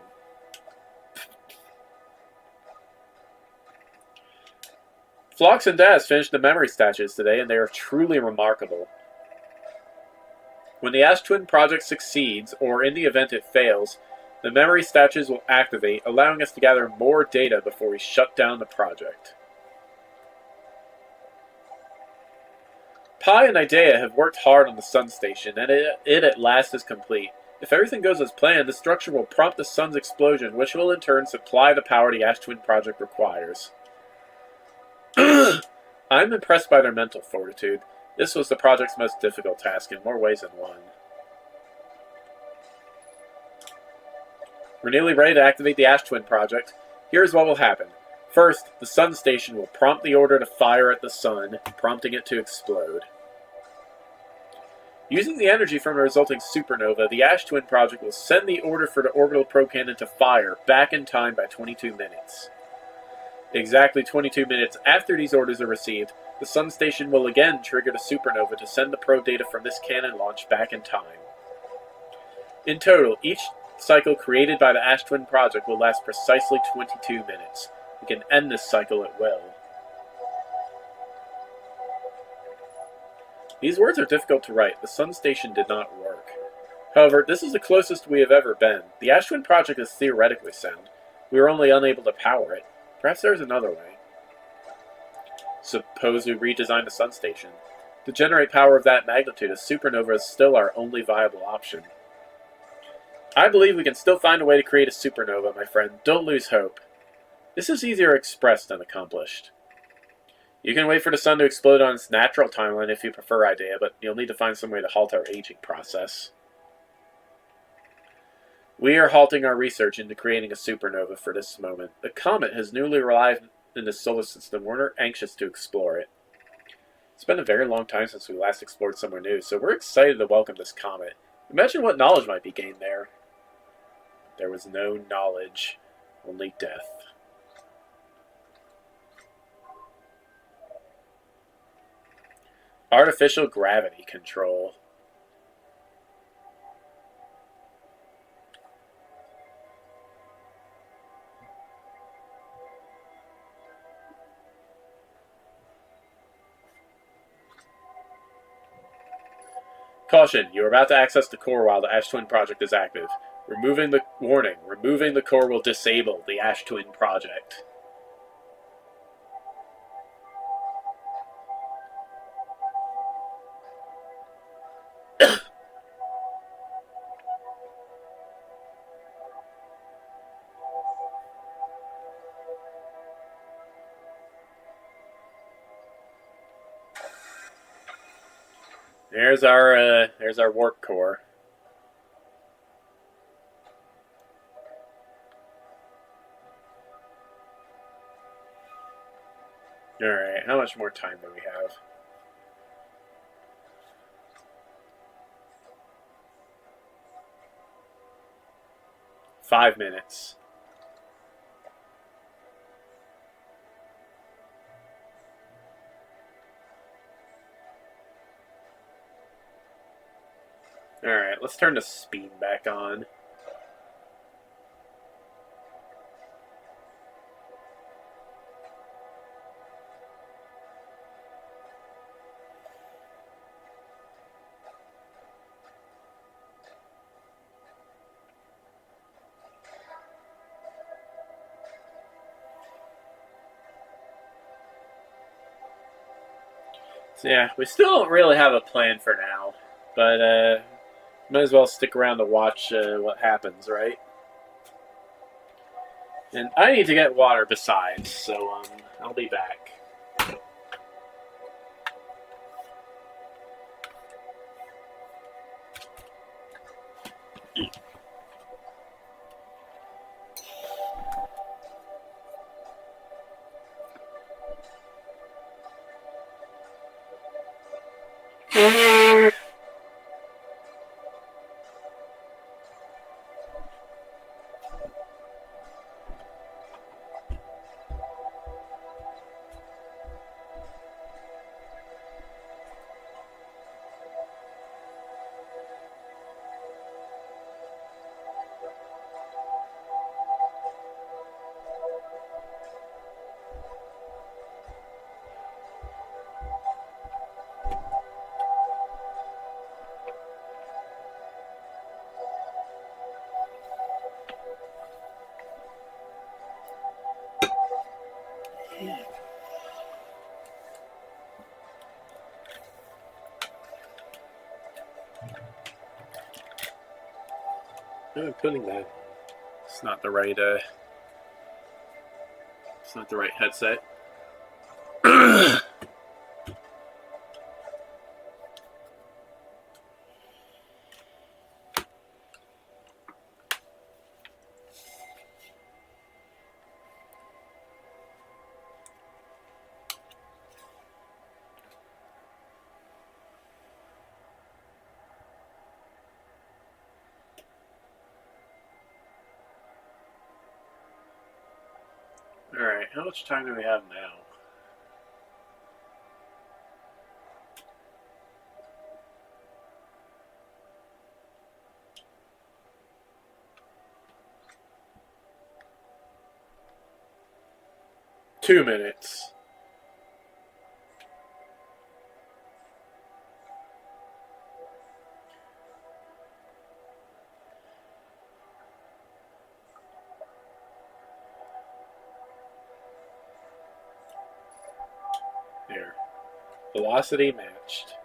Phlox and Daz finished the memory statues today, and they are truly remarkable. When the Ash Twin project succeeds, or in the event it fails, the memory statues will activate, allowing us to gather more data before we shut down the project. Pi and Idea have worked hard on the Sun Station, and it at last is complete. If everything goes as planned, the structure will prompt the Sun's explosion, which will in turn supply the power the Ash Twin project requires. I'm impressed by their mental fortitude. This was the project's most difficult task in more ways than one. We're nearly ready to activate the Ash Twin project. Here's what will happen. First, the Sun Station will prompt the order to fire at the Sun, prompting it to explode. Using the energy from a resulting supernova, the Ash Twin project will send the order for the orbital probe cannon to fire back in time by 22 minutes. Exactly 22 minutes after these orders are received, the Sun Station will again trigger the supernova to send the probe data from this cannon launch back in time. In total, each cycle created by the Ash Twin project will last precisely 22 minutes. We can end this cycle at will. These words are difficult to write. The Sun Station did not work. However, this is the closest we have ever been. The Ash Twin project is theoretically sound. We were only unable to power it. Perhaps there's another way. Suppose we redesign the Sun Station. To generate power of that magnitude, a supernova is still our only viable option. I believe we can still find a way to create a supernova, my friend. Don't lose hope. This is easier expressed than accomplished. You can wait for the Sun to explode on its natural timeline if you prefer, Idea, but you'll need to find some way to halt our aging process. We are halting our research into creating a supernova for this moment. The comet has newly arrived in the solar system. We're anxious to explore it. It's been a very long time since we last explored somewhere new, so we're excited to welcome this comet. Imagine what knowledge might be gained there. There was no knowledge, only death. Artificial gravity control. Caution, you are about to access the core while the Ash Twin project is active. Removing the core will disable the Ash Twin project. There's our warp core. Alright, how much more time do we have? Five minutes. Alright, let's turn the speed back on. So yeah, we still don't really have a plan for now, but might as well stick around to watch what happens, right? And I need to get water besides, so I'll be back. No, I'm putting that. It's not the right. It's not the right headset. All right, how much time do we have now? Two minutes. There. Velocity matched.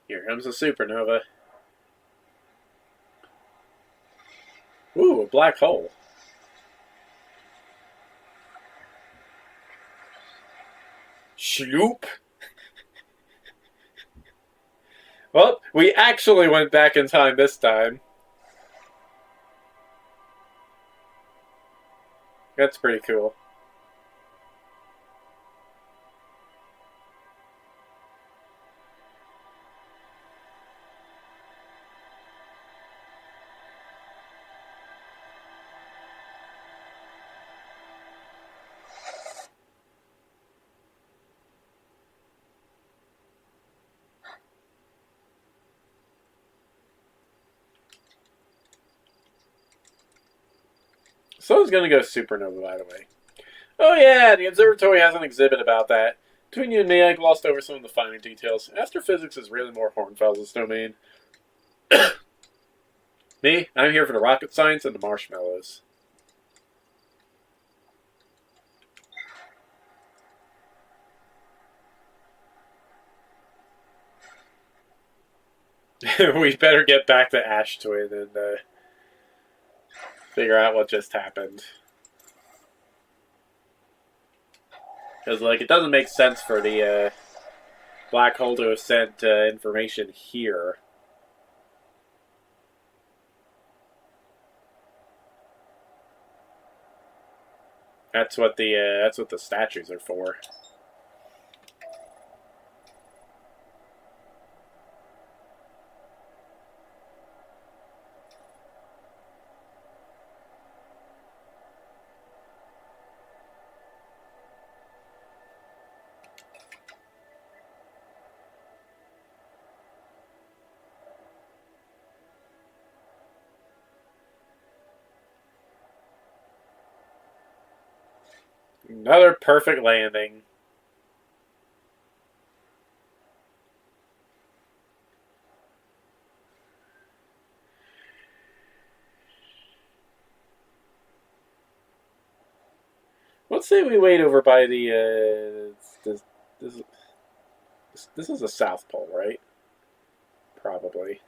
Here comes a supernova. Ooh, a black hole. Shloop. Well, we actually went back in time this time. That's pretty cool. Someone's going to go supernova, by the way. Oh yeah, the observatory has an exhibit about that. Between you and me, I glossed over some of the finer details. Astrophysics is really more Hornfels' domain. Me, I'm here for the rocket science and the marshmallows. We better get back to Ash Twin and figure out what just happened. Because, like, it doesn't make sense for the black hole to have sent information here. That's what the statues are for. Another perfect landing. Let's say we wait over by the. This is the South Pole, right? Probably.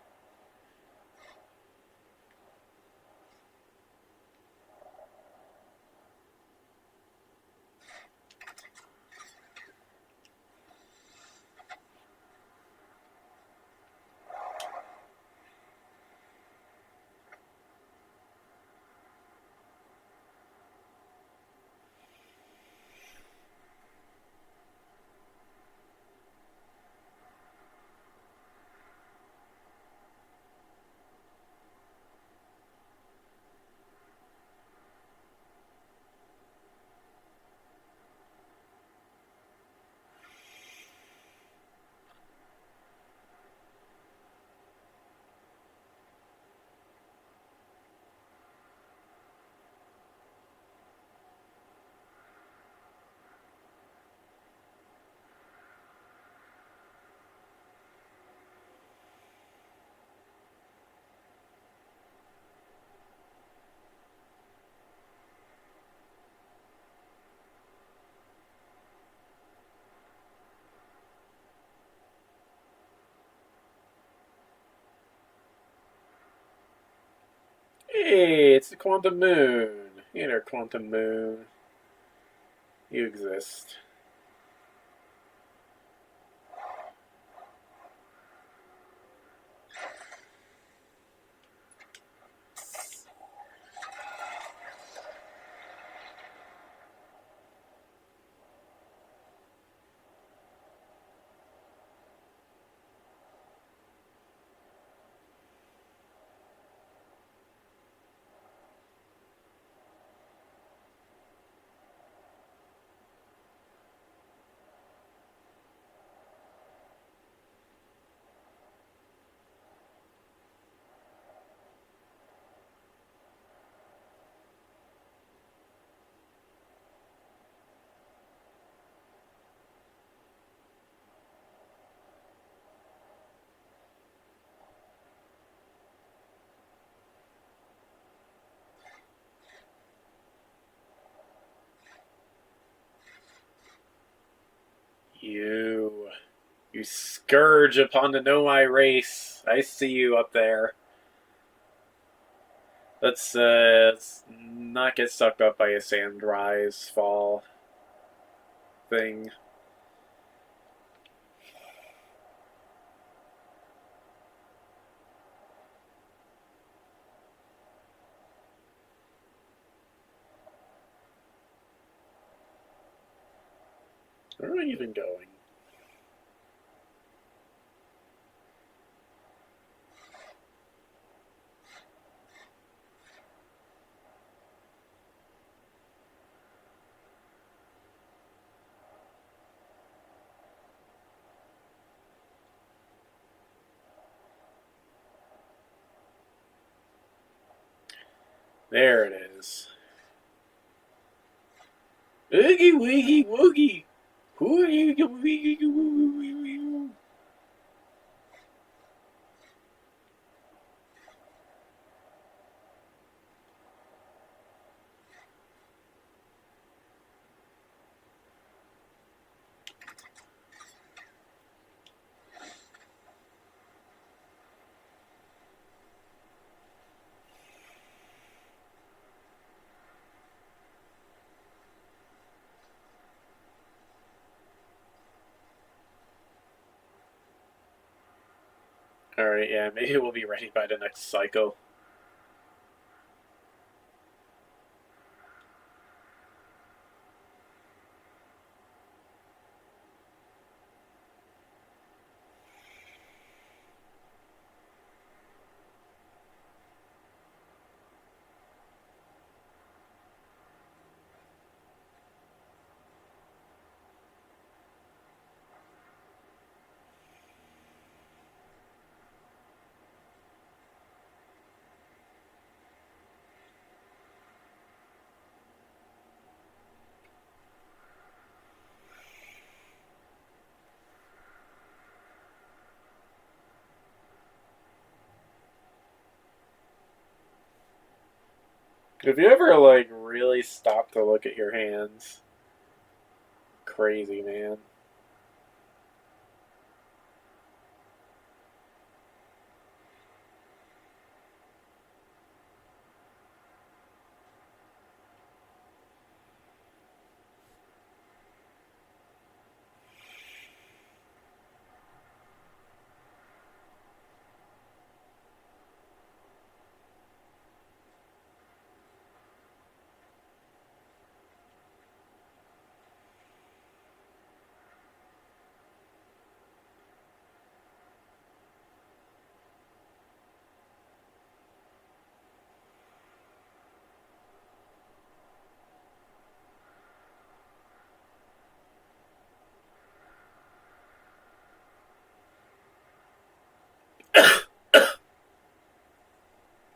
Hey, it's the quantum moon. Hey there, quantum moon. You exist. You. You scourge upon the Know My Race. I see you up there. Let's not get sucked up by a sand rise fall thing. Where am I even going? There it is. Oogie woogie woogie. Alright, yeah, maybe we'll be ready by the next cycle. Have you ever, like, really stopped to look at your hands? Crazy, man.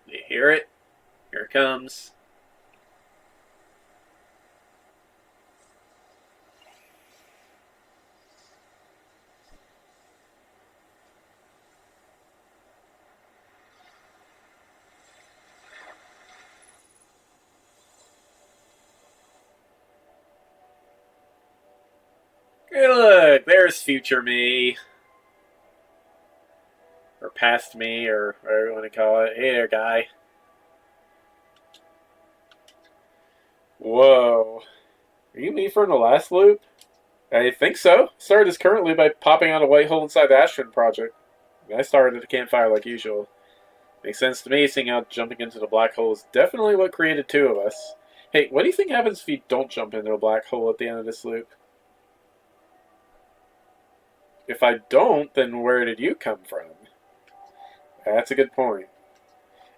You hear it? Here it comes. Hey, look, there's future me. Or past me, or whatever you want to call it. Hey there, guy. Whoa. Are you me from the last loop? I think so. Started this currently by popping out a white hole inside the Astron project. I started at the campfire like usual. Makes sense to me, seeing how jumping into the black hole is definitely what created two of us. Hey, what do you think happens if you don't jump into a black hole at the end of this loop? If I don't, then where did you come from? That's a good point.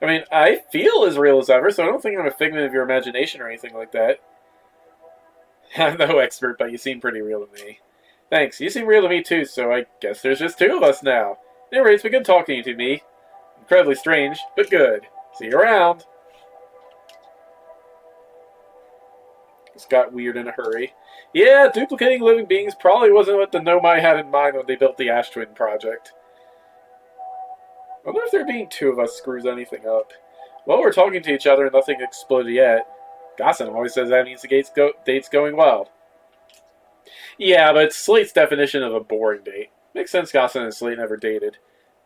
I mean, I feel as real as ever, so I don't think I'm a figment of your imagination or anything like that. I'm no expert, but you seem pretty real to me. Thanks, you seem real to me too, so I guess there's just two of us now. Anyway, it's been good talking to me. Incredibly strange, but good. See you around. This got weird in a hurry. Yeah, duplicating living beings probably wasn't what the Nomai had in mind when they built the Ash Twin project. I wonder if there being two of us screws anything up. Well, we're talking to each other and nothing exploded yet. Gosson always says that means the date's going well. Yeah, but it's Slate's definition of a boring date. Makes sense Gosson and Slate never dated.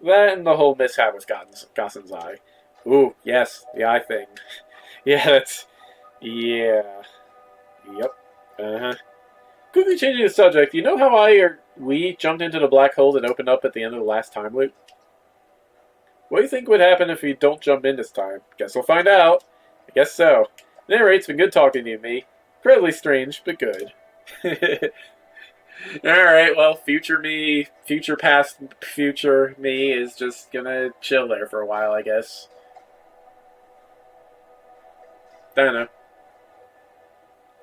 That and the whole mishap with Gosson's eye. Ooh, yes, the eye thing. Yeah, that's... Yeah. Yep. Uh-huh. Quickly changing the subject, you know how we jumped into the black hole that opened up at the end of the last time loop? What do you think would happen if we don't jump in this time? Guess we'll find out. I guess so. At any rate, it's been good talking to you, me. Incredibly strange, but good. Alright, well, future me is just gonna chill there for a while, I guess. I don't know.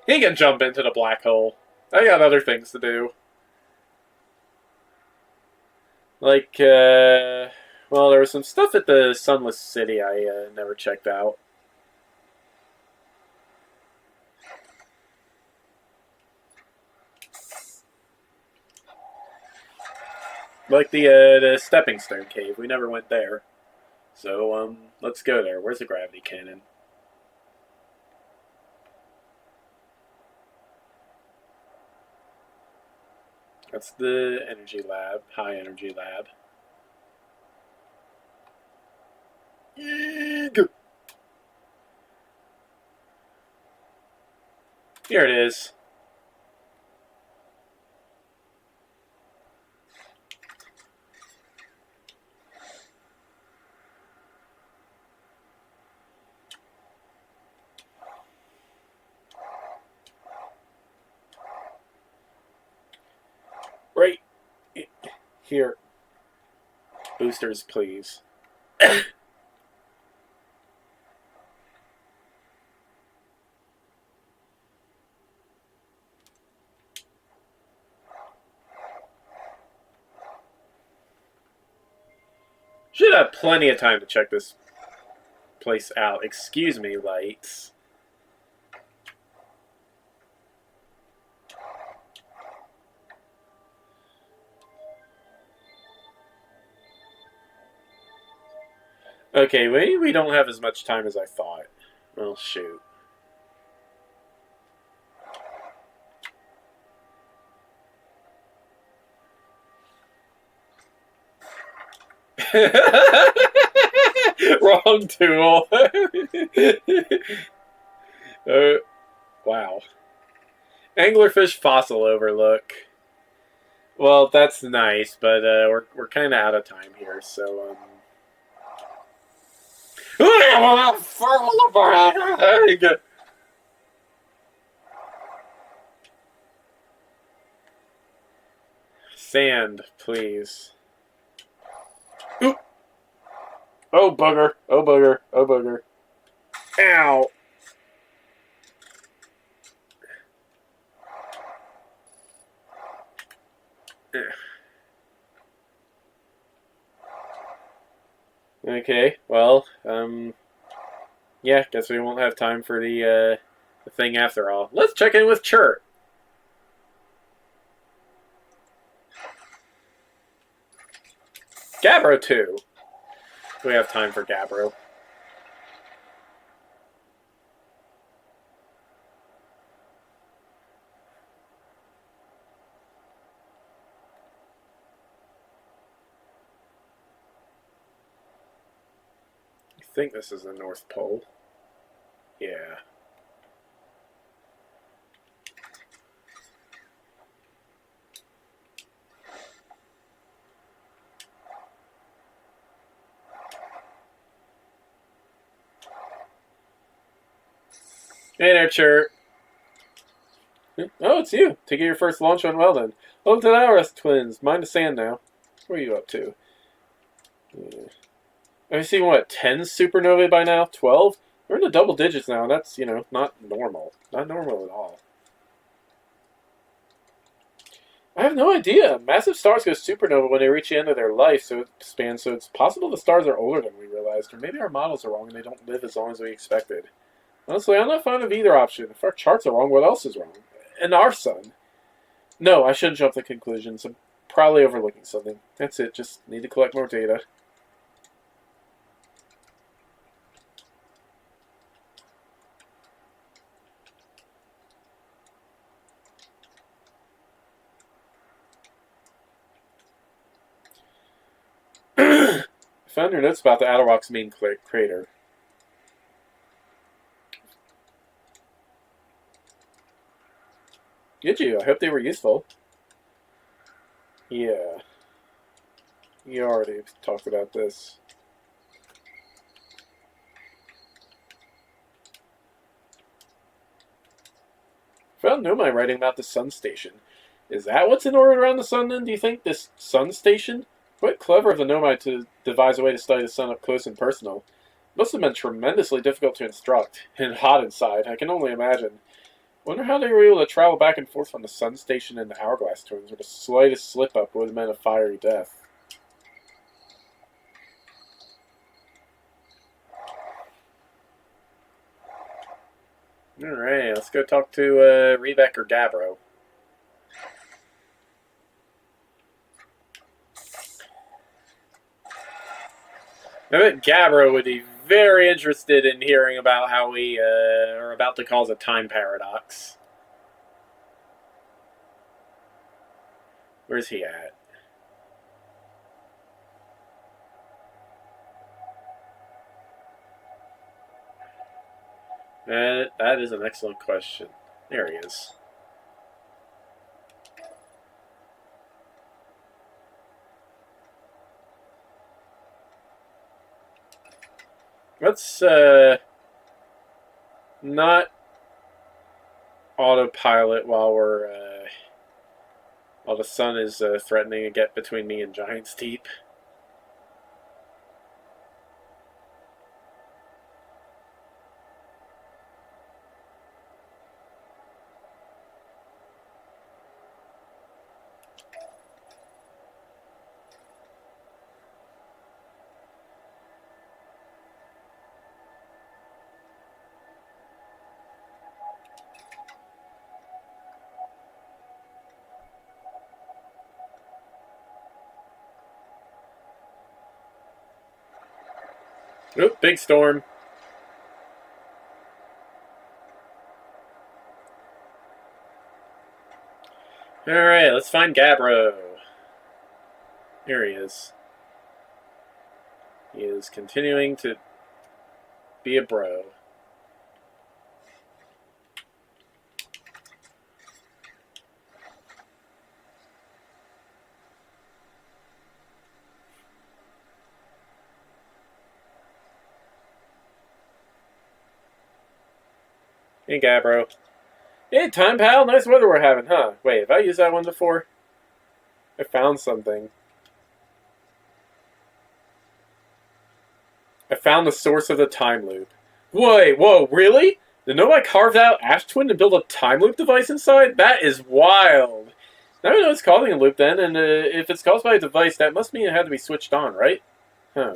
He can jump into the black hole. I got other things to do. Like, well, there was some stuff at the Sunless City I never checked out. Like the stepping stone cave. We never went there. So, let's go there. Where's the gravity cannon? That's the energy lab. High energy lab. Eeg! Here it is. Right here. Boosters, please. Should have plenty of time to check this place out. Excuse me, lights. Okay, maybe we don't have as much time as I thought. Well, shoot. Wrong tool. Wow. Anglerfish fossil overlook. Well, that's nice, but we're kind of out of time here, so Sand, please. Oop. Oh bugger! Oh bugger! Oh bugger! Ow! Okay, well, yeah, guess we won't have time for the thing after all. Let's check in with Chert. Gabbro 2. We have time for Gabbro. I think this is the North Pole. Yeah. Hey there, Chert. Oh, it's you. To get your first launch on well then. Welcome to the Hourglass Twins. Mind the sand now. What are you up to? Yeah. I've seen, what, 10 supernovae by now? 12? We're in the double digits now, and that's, not normal. Not normal at all. I have no idea. Massive stars go supernova when they reach the end of their life span, so it's possible the stars are older than we realized, or maybe our models are wrong and they don't live as long as we expected. Honestly, I'm not fond of either option. If our charts are wrong, what else is wrong? And our sun. No, I shouldn't jump to conclusions. I'm probably overlooking something. That's it. Just need to collect more data. I found your notes about the Attlerock's main crater. Did you? I hope they were useful. Yeah. You already talked about this. Found Nomai writing about the sun station. Is that what's in orbit around the sun then, do you think? This sun station? Quite clever of the Nomai to devise a way to study the sun up close and personal. Must have been tremendously difficult to instruct. And hot inside, I can only imagine. Wonder how they were able to travel back and forth from the sun station and the Hourglass Twins, where the slightest slip-up would have meant a fiery death. Alright, let's go talk to Rebeck or Gabbro. I bet Gabbro would be very interested in hearing about how we are about to cause a time paradox. Where's he at? That is an excellent question. There he is. Let's not autopilot while the sun is threatening to get between me and Giant's Deep. Oop, big storm. Alright, let's find Gabbro. Here he is. He is continuing to be a bro. Hey, Gabbro. Hey, time pal. Nice weather we're having, huh? Wait, have I used that one before? I found something. I found the source of the time loop. Wait, whoa, really? Did nobody carve out Ash Twin to build a time loop device inside? That is wild. Now we know it's causing a loop then, and if it's caused by a device, that must mean it had to be switched on, right? Huh.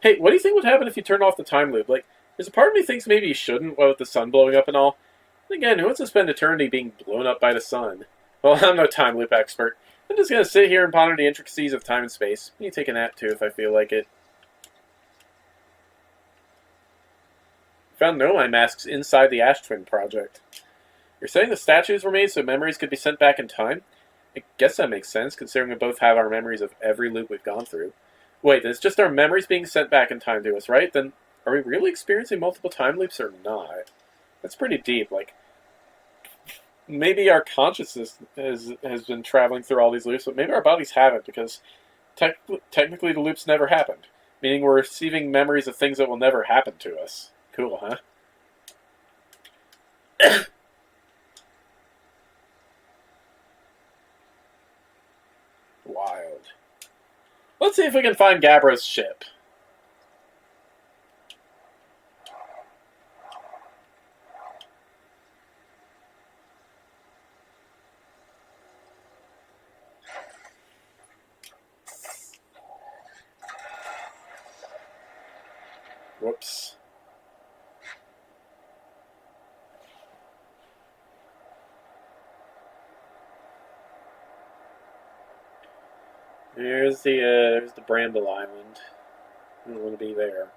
Hey, what do you think would happen if you turned off the time loop? Like, there's a part of me thinks maybe you shouldn't, what with the sun blowing up and all. And again, who wants to spend eternity being blown up by the sun? Well, I'm no time loop expert. I'm just gonna sit here and ponder the intricacies of time and space. You take a nap too if I feel like it. Found no masks inside the Ash Twin project. You're saying the statues were made so memories could be sent back in time? I guess that makes sense, considering we both have our memories of every loop we've gone through. Wait, it's just our memories being sent back in time to us, right? Then are we really experiencing multiple time loops or not? That's pretty deep. Like, maybe our consciousness has been traveling through all these loops, but maybe our bodies haven't, because technically the loops never happened. Meaning we're receiving memories of things that will never happen to us. Cool, huh? Wild. Let's see if we can find Gabra's ship. Whoops. There's the Bramble Island. I don't want to be there.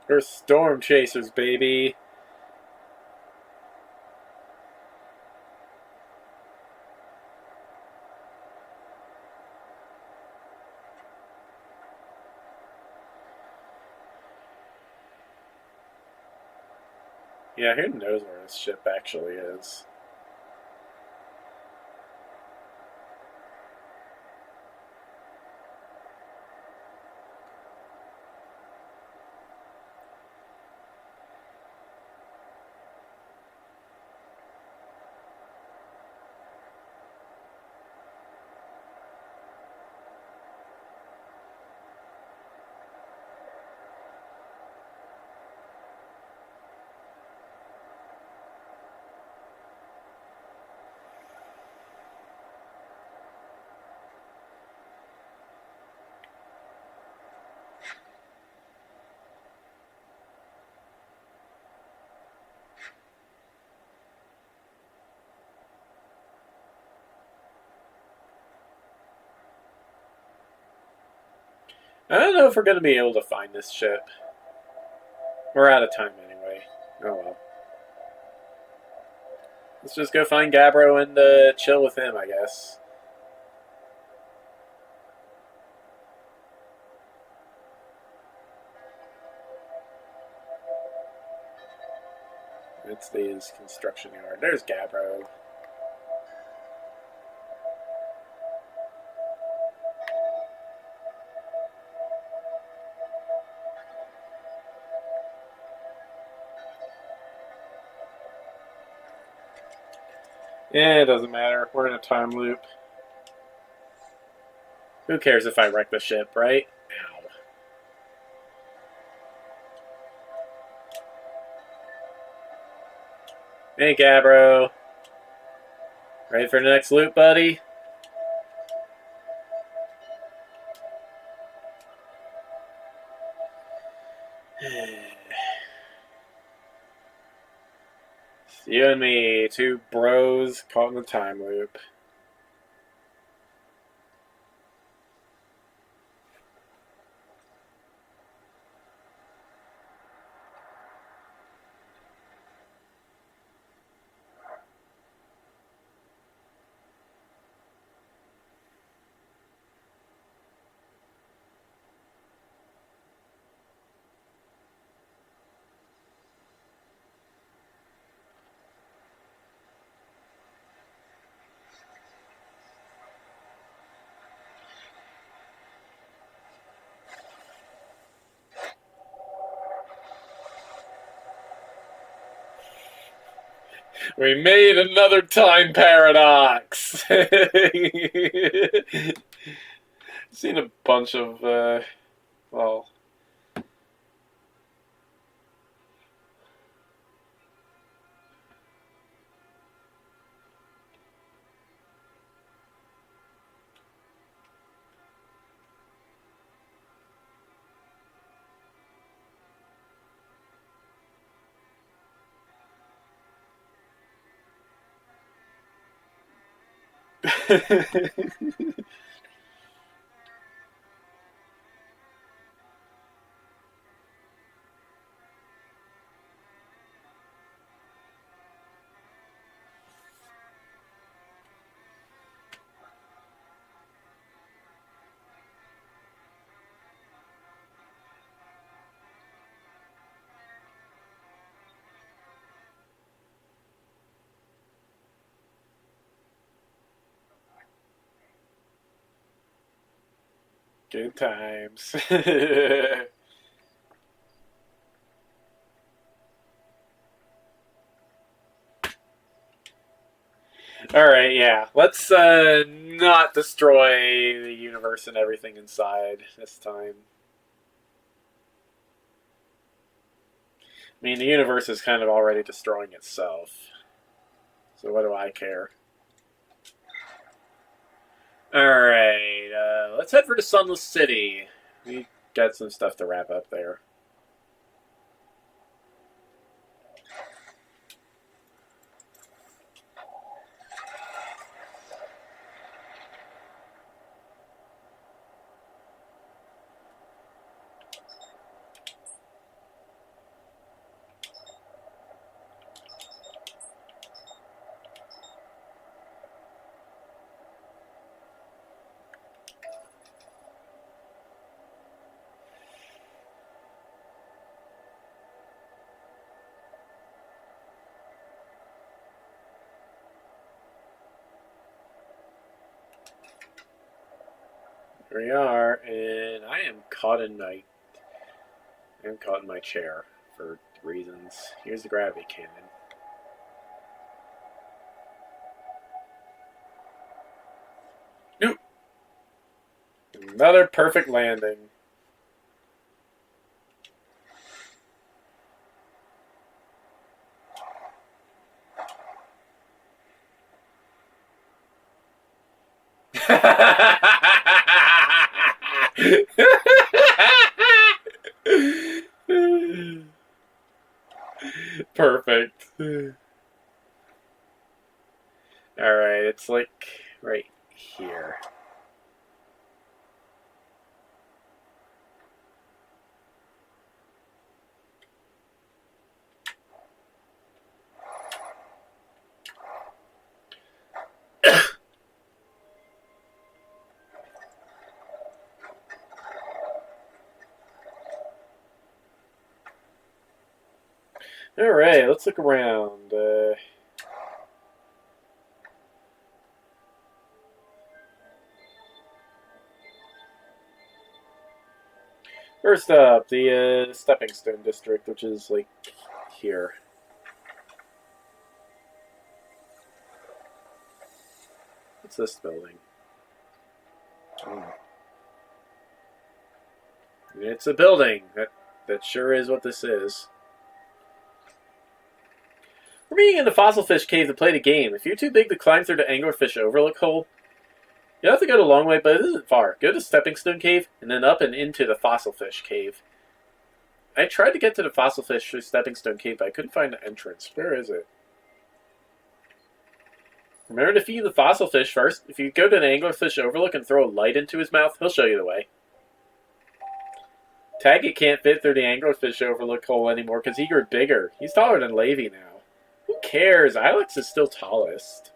We're storm chasers, baby. Yeah, who knows where this ship actually is? I don't know if we're going to be able to find this ship. We're out of time anyway. Oh well. Let's just go find Gabbro and chill with him, I guess. It's his construction yard. There's Gabbro. Yeah, it doesn't matter. We're in a time loop. Who cares if I wreck the ship, right? Ow. Hey, Gabbro. Ready for the next loop, buddy? You and me, two bros caught in the time loop. We made another time paradox. Seen a bunch of, well, good times. Alright, yeah. Let's not destroy the universe and everything inside this time. I mean, the universe is kind of already destroying itself. So what do I care? Alright, let's head for the Sunless City. We got some stuff to wrap up there. Here we are, and I am caught in my chair for reasons. Here's the gravity cannon. Nope. Another perfect landing. Perfect. Alright, it's like right here. Alright, let's look around. First up, the Stepping Stone District, which is like here. What's this building? Oh. It's a building. That sure is what this is. We're meeting in the Fossil Fish Cave to play the game. If you're too big to climb through the Anglerfish Overlook hole, you have to go a long way, but it isn't far. Go to Stepping Stone Cave, and then up and into the Fossil Fish Cave. I tried to get to the Fossil Fish through Stepping Stone Cave, but I couldn't find the entrance. Where is it? Remember to feed the fossil fish first. If you go to the Anglerfish Overlook and throw a light into his mouth, he'll show you the way. Taggy can't fit through the Anglerfish Overlook hole anymore because he grew bigger. He's taller than Levy now. Who cares? Alex is still tallest.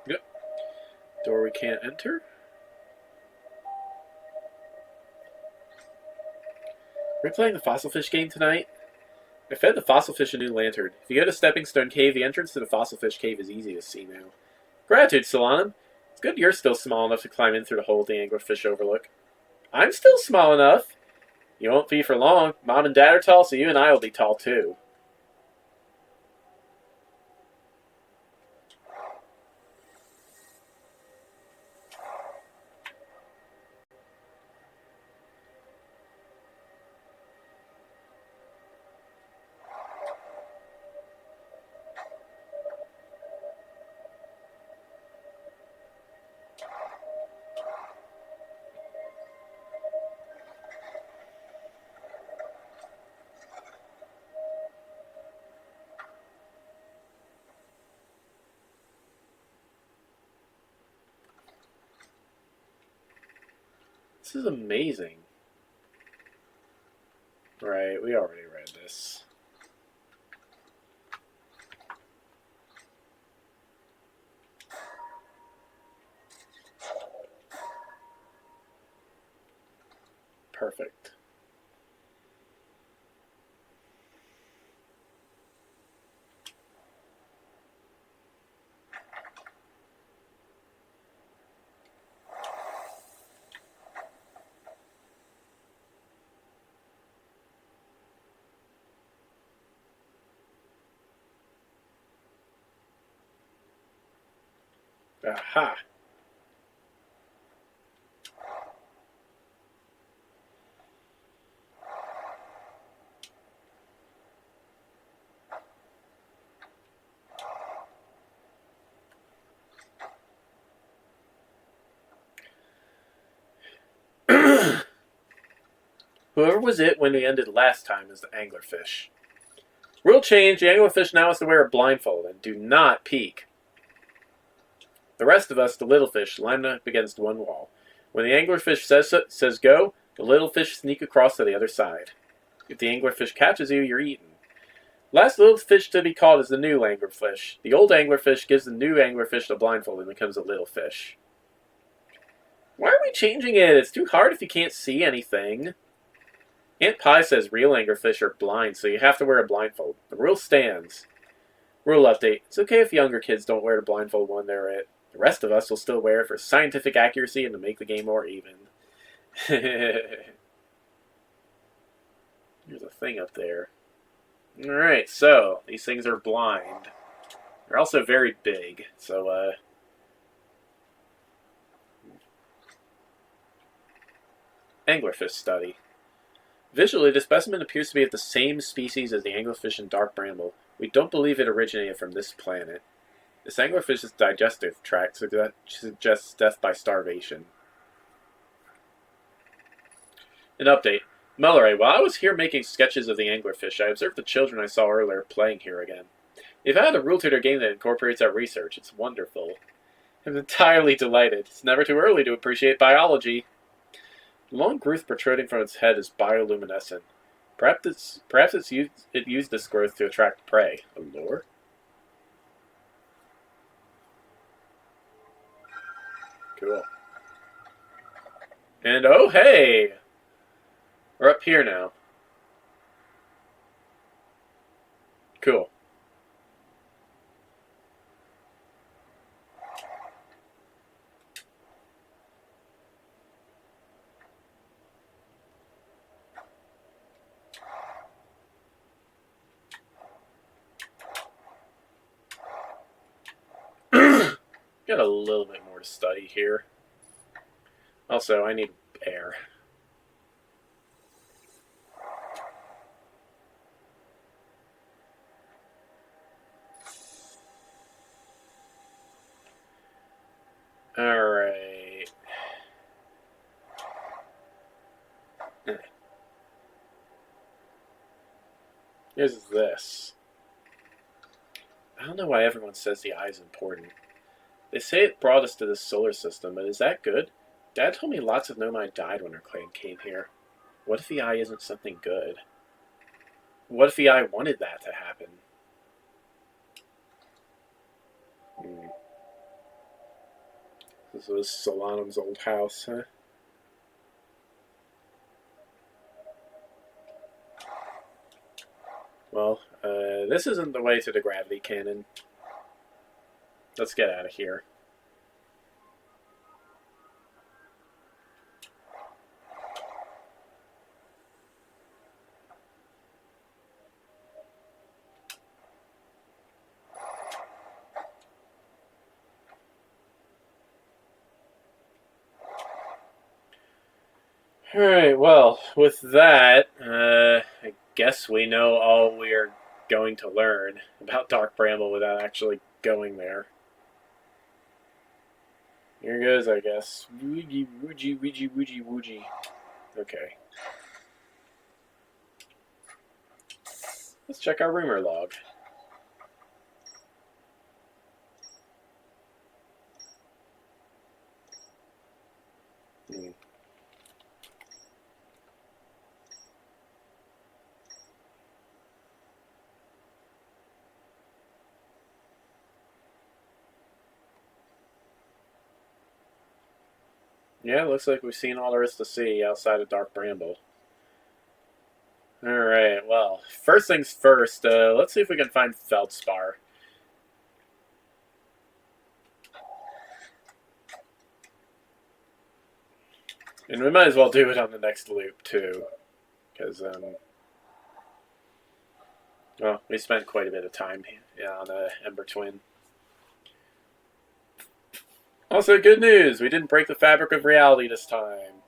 Yep. Door we can't enter. Are we playing the Fossil Fish game tonight? I fed the Fossil Fish a new lantern. If you go to Stepping Stone Cave, the entrance to the Fossil Fish Cave is easy to see now. Gratitude, Solon. It's good you're still small enough to climb in through the hole of the Anglerfish Overlook. I'm still small enough. You won't be for long. Mom and Dad are tall, so you and I will be tall too. This is amazing. Right, we already read this. Perfect. Aha. Whoever was it when we ended last time is the anglerfish. Rule change, the anglerfish now has to wear a blindfold and do not peek. The rest of us, the little fish, line up against one wall. When the anglerfish says go, the little fish sneak across to the other side. If the anglerfish catches you, you're eaten. Last little fish to be caught is the new anglerfish. The old anglerfish gives the new anglerfish the blindfold and becomes a little fish. Why are we changing it? It's too hard if you can't see anything. Aunt Pie says real anglerfish are blind, so you have to wear a blindfold. The rule stands. Rule update. It's okay if younger kids don't wear the blindfold when they're it. The rest of us will still wear it for scientific accuracy and to make the game more even. There's a thing up there. Alright, so, these things are blind. They're also very big, so, anglerfish study. Visually, the specimen appears to be of the same species as the anglerfish and dark bramble. We don't believe it originated from this planet. This anglerfish's digestive tract suggests death by starvation. An update. Mulleray, while I was here making sketches of the anglerfish, I observed the children I saw earlier playing here again. They've added a rule to their game that incorporates our research. It's wonderful. I'm entirely delighted. It's never too early to appreciate biology. The long growth protruding from its head is bioluminescent. Perhaps it used this growth to attract prey. A lure? Cool. And oh hey! We're up here now. Cool. Got a little bit more to study here. Also, I need air. Alright. Here's this. I don't know why everyone says the eye is important. They say it brought us to this solar system, but is that good? Dad told me lots of Nomai died when our clan came here. What if the eye isn't something good? What if the eye wanted that to happen? This was Solanum's old house, huh? Well, this isn't the way to the gravity cannon. Let's get out of here. Alright, well, with that, I guess we know all we're going to learn about Dark Bramble without actually going there. Here goes, I guess. Woogie, woogie, woogie, woogie, woogie. Okay. Let's check our rumor log. Yeah, looks like we've seen all there is to see outside of Dark Bramble. Alright, well, first things first, let's see if we can find Feldspar. And we might as well do it on the next loop, too. Because, well, we spent quite a bit of time on Ember Twin. Also, good news! We didn't break the fabric of reality this time.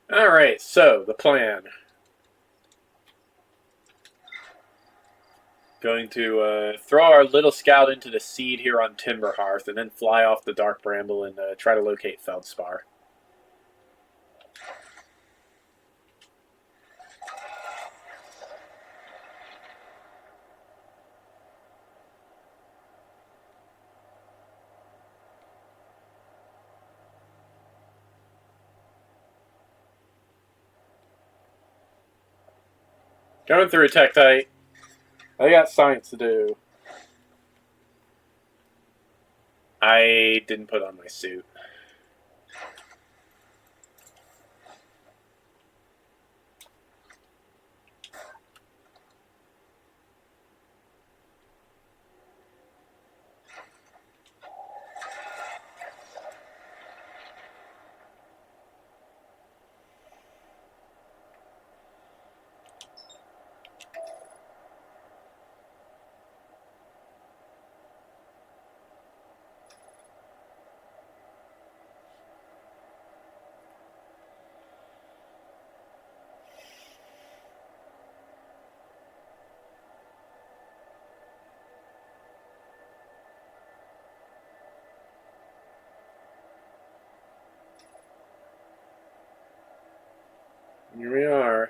Alright, so, the plan. Going to throw our little scout into the seed here on Timberhearth and then fly off the Dark Bramble and try to locate Feldspar. Going through Tektite. I got science to do. I didn't put on my suit. Here we are.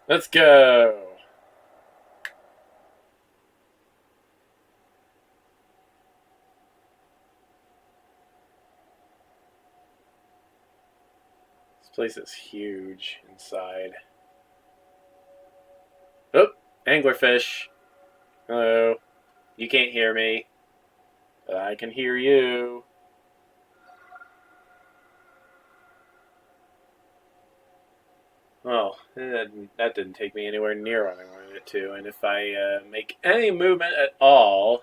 Let's go. This place is huge inside. Oh, anglerfish. Hello. You can't hear me, but I can hear you. Well, that didn't take me anywhere near what I wanted it to. And if I make any movement at all,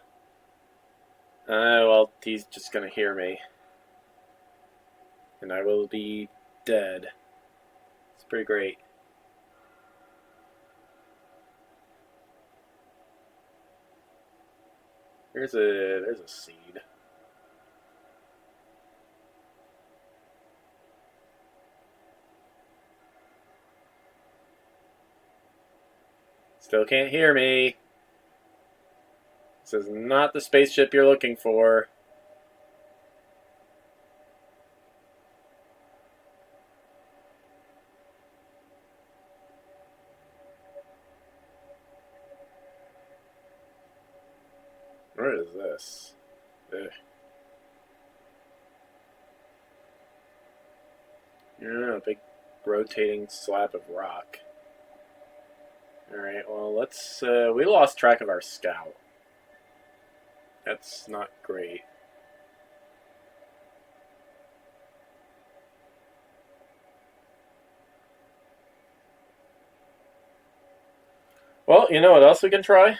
well, he's just going to hear me. And I will be dead. It's pretty great. There's a seed. Still can't hear me. This is not the spaceship you're looking for. What is this? Ugh. Yeah, a big rotating slab of rock. Alright, well, let's... we lost track of our scout. That's not great. Well, you know what else we can try?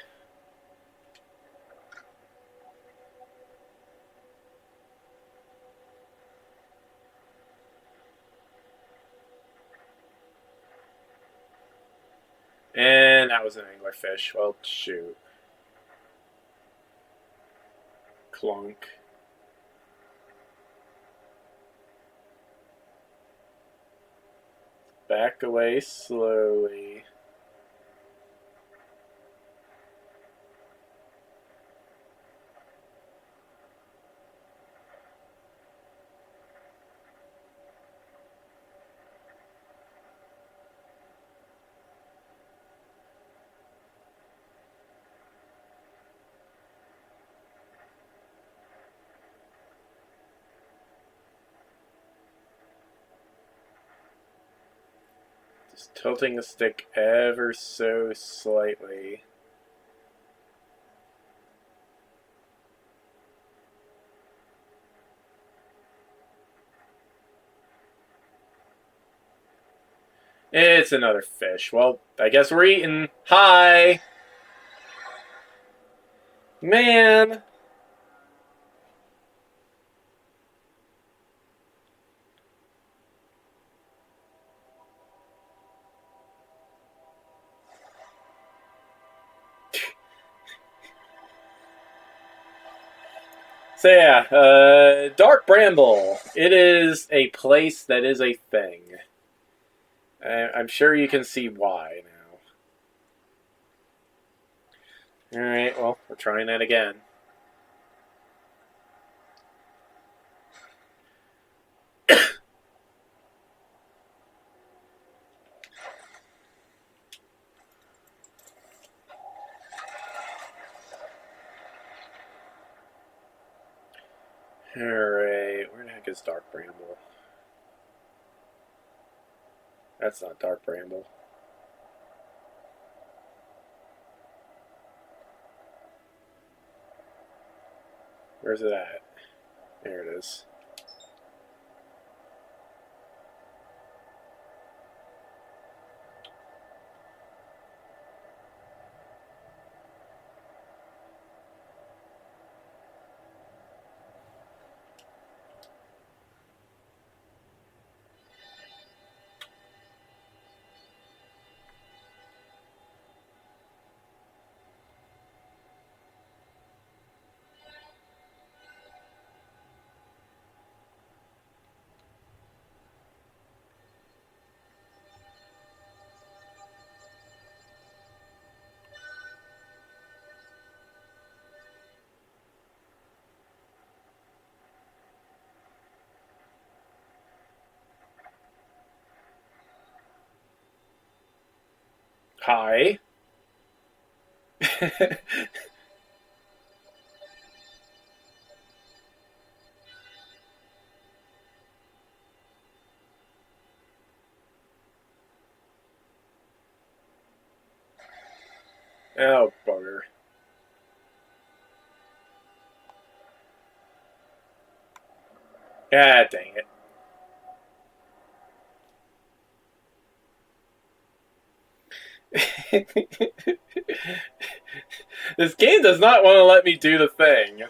And that was an anglerfish. Well, shoot. Clunk. Back away slowly. Just tilting the stick ever so slightly. It's another fish. Well, I guess we're eating. Hi! Man! So yeah, Dark Bramble. It is a place that is a thing. I'm sure you can see why now. Alright, well, we're trying that again. Alright, where the heck is Dark Bramble? That's not Dark Bramble. Where's it at? There it is. Hi. Oh, bugger. Ah, dang it. This game does not want to let me do the thing.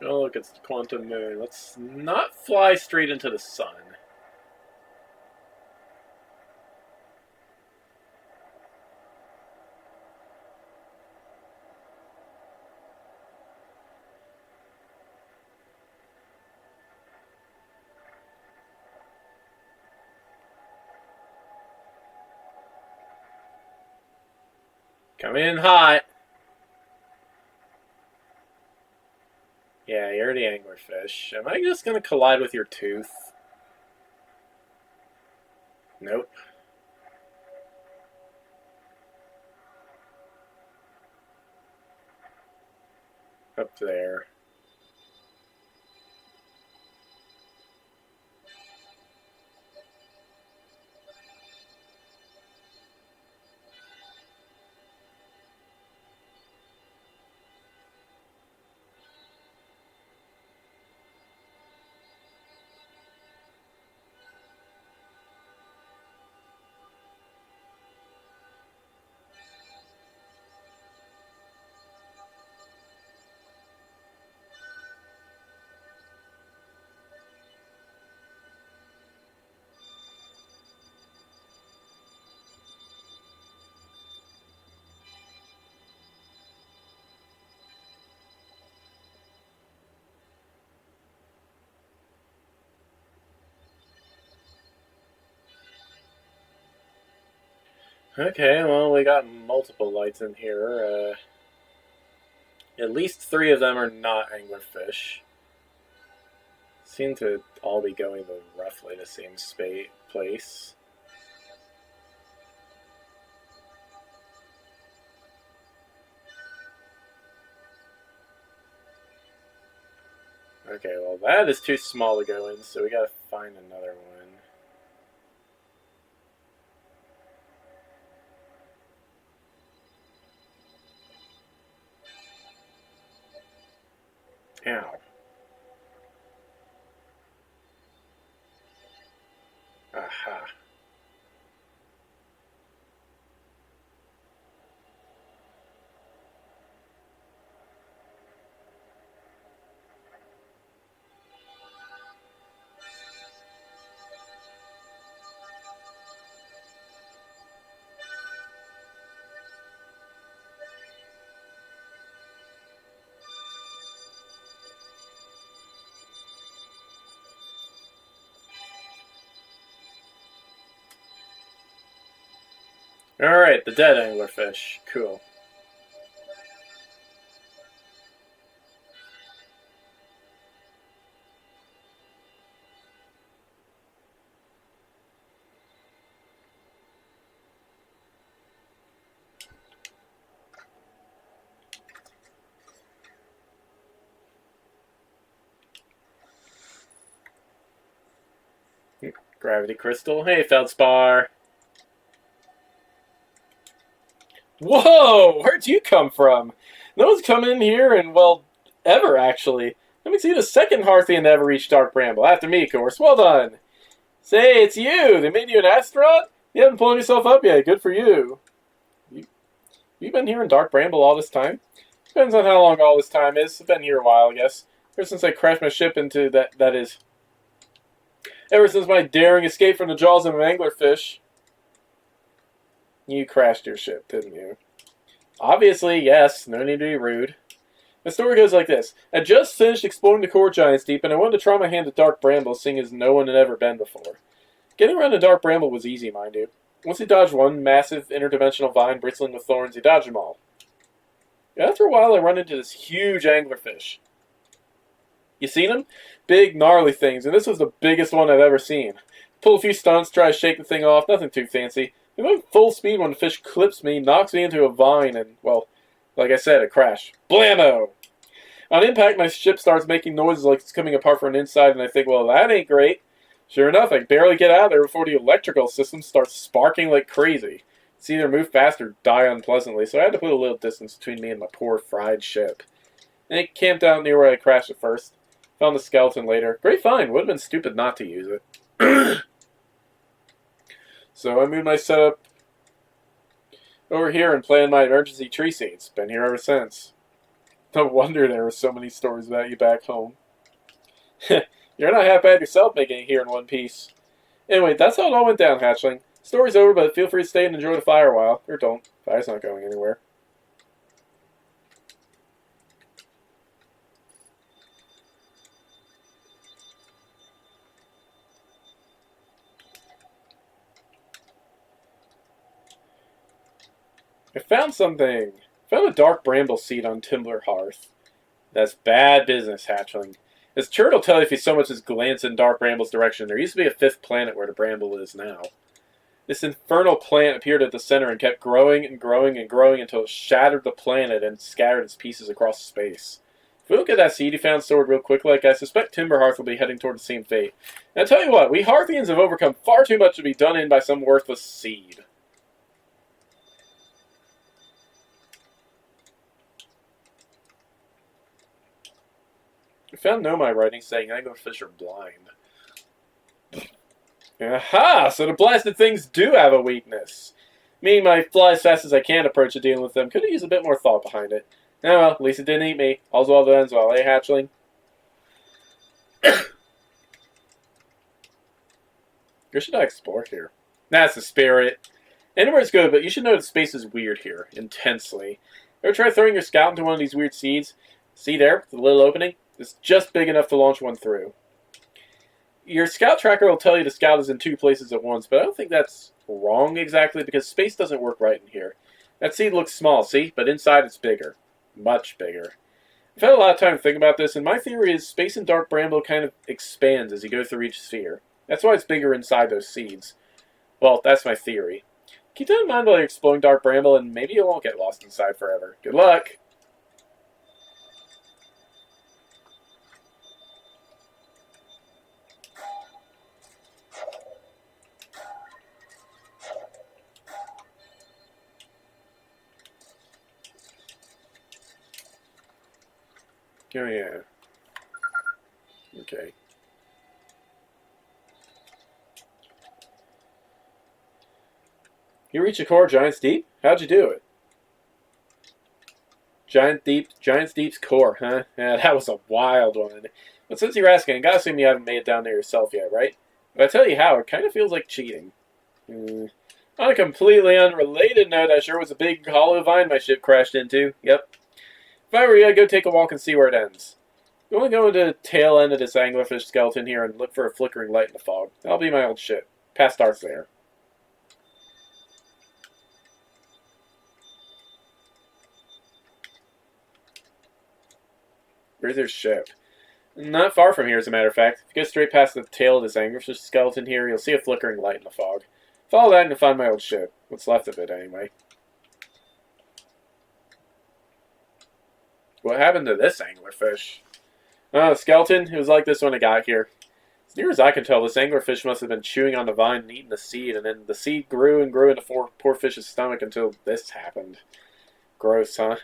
Oh, look, it's the quantum moon. Let's not fly straight into the sun. Come in hot. Yeah, you're the anglerfish. Am I just gonna collide with your tooth? Nope. Up there. Okay, well, we got multiple lights in here. At least 3 of them are not anglerfish. Seem to all be going to roughly the same place. Okay, well, that is too small to go in, so we gotta find another one. Ow. Aha. Alright, the dead anglerfish. Cool. Gravity crystal. Hey, Feldspar. Whoa! Where'd you come from? No one's come in here in, well, Ever, actually. Let me see the second Hearthian to ever reach Dark Bramble. After me, of course. Well done. Say, it's you. They made you an astronaut? You haven't pulled yourself up yet. Good for you. You been here in Dark Bramble all this time? Depends on how long all this time is. I've been here a while, I guess. Ever since I crashed my ship into that is. Ever since my daring escape from the jaws of an anglerfish. You crashed your ship, didn't you? Obviously, yes. No need to be rude. The story goes like this. I just finished exploring the core Giants Deep, and I wanted to try my hand at Dark Bramble, seeing as no one had ever been before. Getting around the Dark Bramble was easy, mind you. Once he dodged one massive interdimensional vine bristling with thorns, he dodged them all. After a while, I run into this huge anglerfish. You seen him? Big, gnarly things, and this was the biggest one I've ever seen. Pull a few stunts, try to shake the thing off, nothing too fancy. I'm going full speed when the fish clips me, knocks me into a vine, and, well, like I said, a crash. Blammo! On impact, my ship starts making noises like it's coming apart from the inside, and I think, well, that ain't great. Sure enough, I can barely get out of there before the electrical system starts sparking like crazy. It's either move fast or die unpleasantly, so I had to put a little distance between me and my poor fried ship. And it camped out near where I crashed at first. Found the skeleton later. Great find. Would have been stupid not to use it. So I moved my setup over here and planted my emergency tree seeds. Been here ever since. No wonder there were so many stories about you back home. You're not half bad yourself making it here in one piece. Anyway, that's how it all went down, hatchling. Story's over, but feel free to stay and enjoy the fire a while. Or don't. Fire's not going anywhere. I found something. Found a dark bramble seed on Timber Hearth. That's bad business, hatchling. As Chert will tell you if you so much as glance in Dark Bramble's direction, there used to be a fifth planet where the bramble is now. This infernal plant appeared at the center and kept growing and growing and growing until it shattered the planet and scattered its pieces across space. If we don't get that seed he found stored real quick, like I suspect Timberhearth will be heading toward the same fate. And I tell you what, we Hearthians have overcome far too much to be done in by some worthless seed. I found Nomai writing saying anglerfish are blind. Aha! So the blasted things do have a weakness. Me, my fly as fast as I can approach to dealing with them. Could have used a bit more thought behind it. Oh well, at least it didn't eat me. All's well that ends well, eh, hatchling? Or should I explore here? That's the spirit. Anywhere's good, but you should know the space is weird here. Intensely. Ever try throwing your scout into one of these weird seeds? See there? The little opening? It's just big enough to launch one through. Your scout tracker will tell you the scout is in two places at once, but I don't think that's wrong exactly because space doesn't work right in here. That seed looks small, see? But inside it's bigger. Much bigger. I've had a lot of time to think about this, and my theory is space in Dark Bramble kind of expands as you go through each sphere. That's why it's bigger inside those seeds. Well, that's my theory. Keep that in mind while you're exploring Dark Bramble, and maybe you won't get lost inside forever. Good luck! Oh, yeah. Okay. You reach the core Giants Deep? How'd you do it? Giants Deep's core, huh? Yeah, that was a wild one. But since you're asking, I gotta assume you haven't made it down there yourself yet, right? If I tell you how, it kind of feels like cheating. On a completely unrelated note, I sure was a big hollow vine my ship crashed into. Yep. If I were you, I'd go take a walk and see where it ends. You want to go into the tail end of this anglerfish skeleton here and look for a flickering light in the fog. That'll be my old ship. Past starts there. Where's your ship? Not far from here, as a matter of fact. If you go straight past the tail of this anglerfish skeleton here, you'll see a flickering light in the fog. Follow that and you'll find my old ship. What's left of it, anyway. What happened to this anglerfish? Oh, the skeleton? It was like this when it got here. As near as I can tell, this anglerfish must have been chewing on the vine and eating the seed, and then the seed grew and grew into poor fish's stomach until this happened. Gross, huh?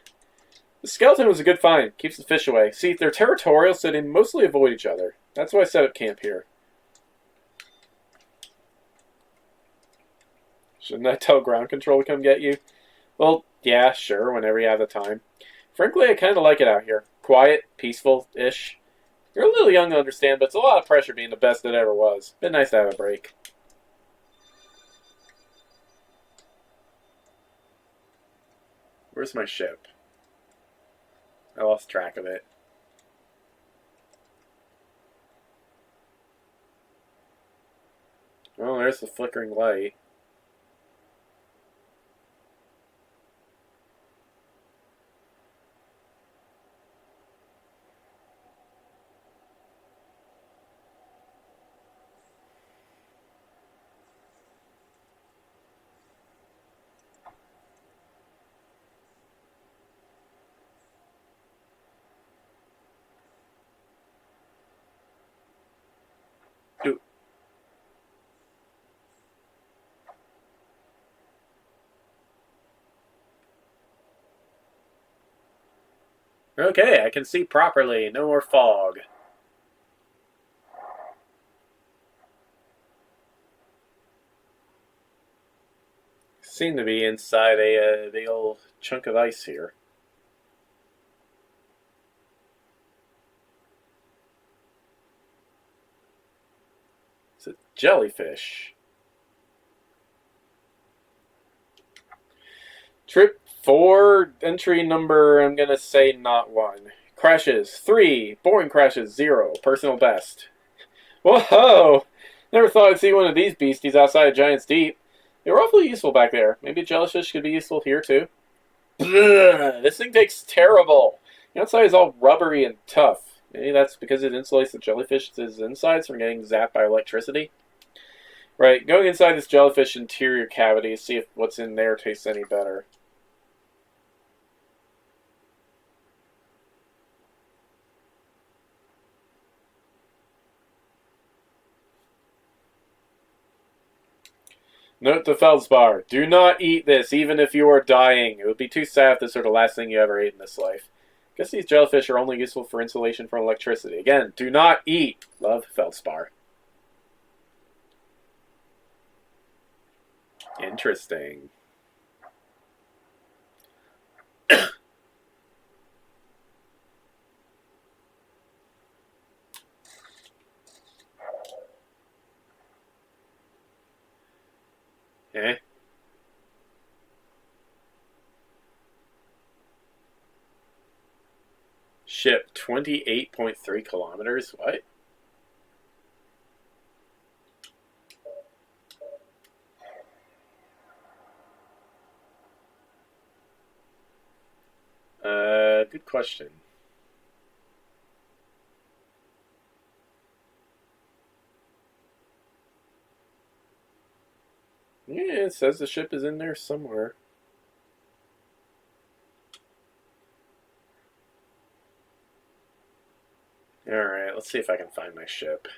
The skeleton was a good find. Keeps the fish away. See, they're territorial, so they mostly avoid each other. That's why I set up camp here. Shouldn't I tell ground control to come get you? Well, yeah, sure, whenever you have the time. Frankly, I kind of like it out here. Quiet, peaceful-ish. You're a little young to understand, but it's a lot of pressure being the best it ever was. Been nice to have a break. Where's my ship? I lost track of it. Oh, there's the flickering light. Ooh. Okay, I can see properly. No more fog. Seem to be inside a big old chunk of ice here. It's a jellyfish. Trip 4, entry number, I'm gonna say not 1. Crashes 3, boring crashes 0, personal best. Whoa! Never thought I'd see one of these beasties outside of Giant's Deep. They were awfully useful back there. Maybe jellyfish could be useful here too. Bleh, this thing tastes terrible. The outside is all rubbery and tough. Maybe that's because it insulates the jellyfish's insides from getting zapped by electricity. Right, going inside this jellyfish interior cavity to see if what's in there tastes any better. Note to Feldspar, do not eat this even if you are dying. It would be too sad if this were the last thing you ever ate in this life. Guess these jellyfish are only useful for insulation from electricity. Again, do not eat. Love, Feldspar. Interesting. Eh? Ship 28.3 kilometers? What? Good question. Yeah, it says the ship is in there somewhere. Alright, let's see if I can find my ship.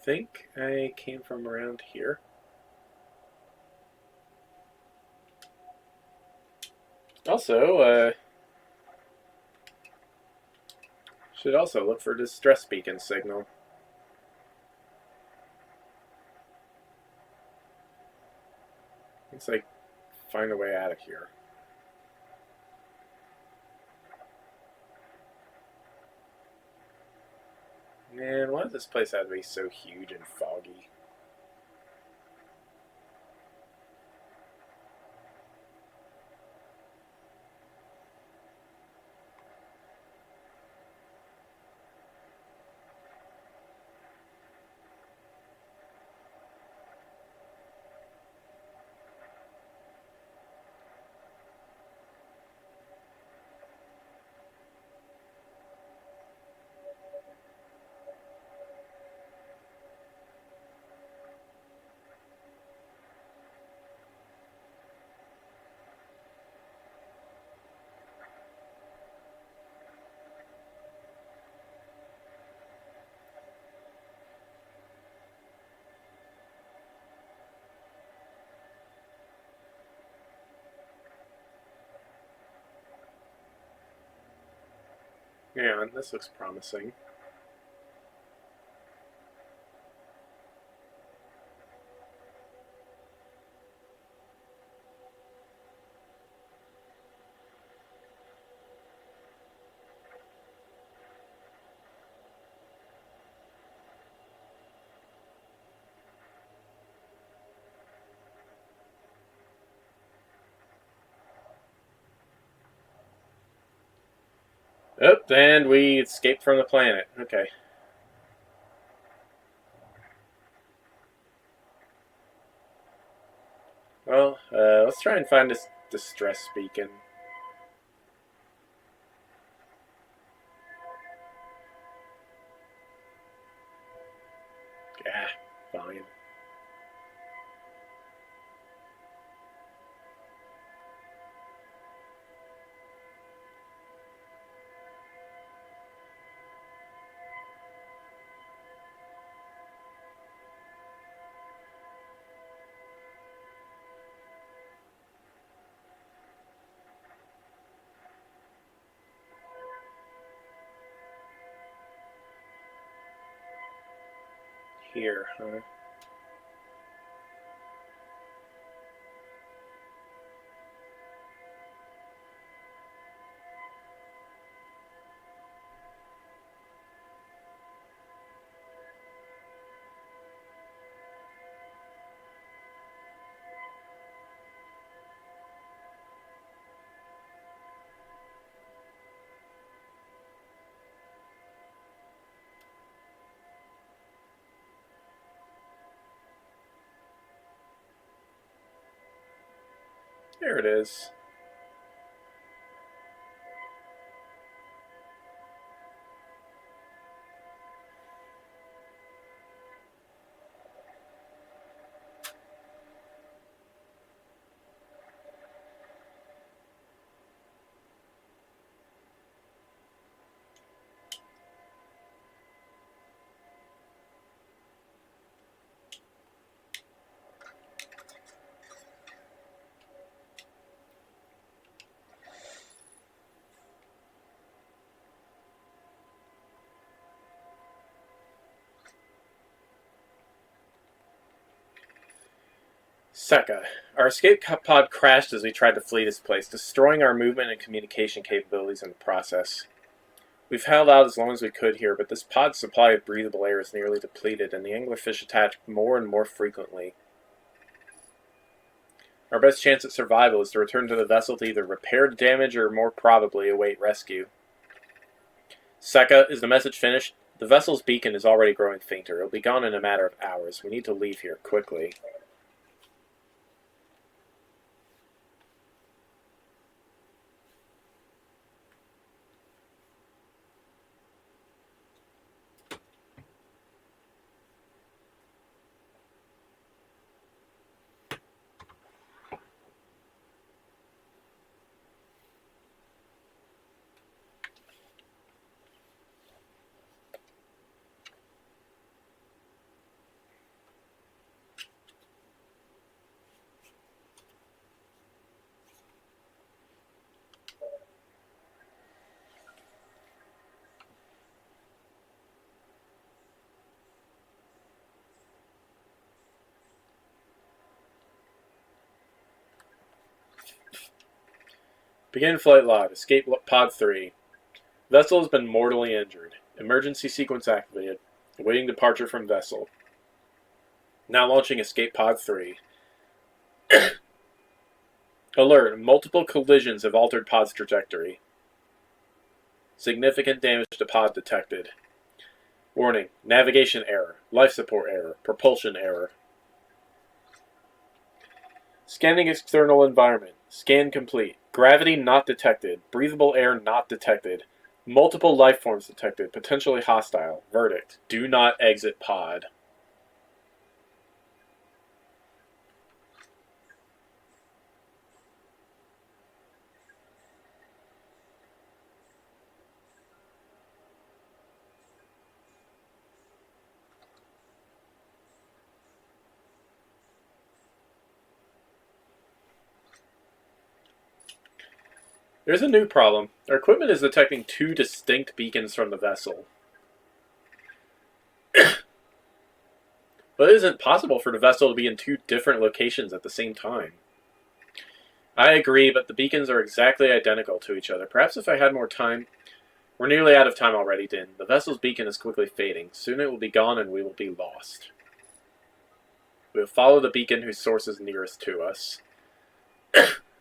Think I came from around here. Also, should also look for distress beacon signal. Let's like find a way out of here. Man, why does this place have to be so huge and foggy? Yeah, this looks promising. Oh, and we escaped from the planet. Okay. Well, let's try and find this distress beacon. Yeah, fine. Here, huh? There it is. Seka. Our escape pod crashed as we tried to flee this place, destroying our movement and communication capabilities in the process. We've held out as long as we could here, but this pod's supply of breathable air is nearly depleted, and the anglerfish attack more and more frequently. Our best chance at survival is to return to the vessel to either repair the damage or, more probably, await rescue. Seka, is the message finished? The vessel's beacon is already growing fainter. It'll be gone in a matter of hours. We need to leave here quickly. Begin flight log. Escape pod 3. Vessel has been mortally injured. Emergency sequence activated. Awaiting departure from vessel. Now launching escape pod 3. Alert. Multiple collisions have altered pod's trajectory. Significant damage to pod detected. Warning. Navigation error. Life support error. Propulsion error. Scanning external environment. Scan complete. Gravity not detected. Breathable air not detected. Multiple life forms detected. Potentially hostile. Verdict. Do not exit pod. There's a new problem. Our equipment is detecting 2 distinct beacons from the vessel. But it isn't possible for the vessel to be in 2 different locations at the same time. I agree, but the beacons are exactly identical to each other. Perhaps if I had more time... We're nearly out of time already, Din. The vessel's beacon is quickly fading. Soon it will be gone and we will be lost. We will follow the beacon whose source is nearest to us.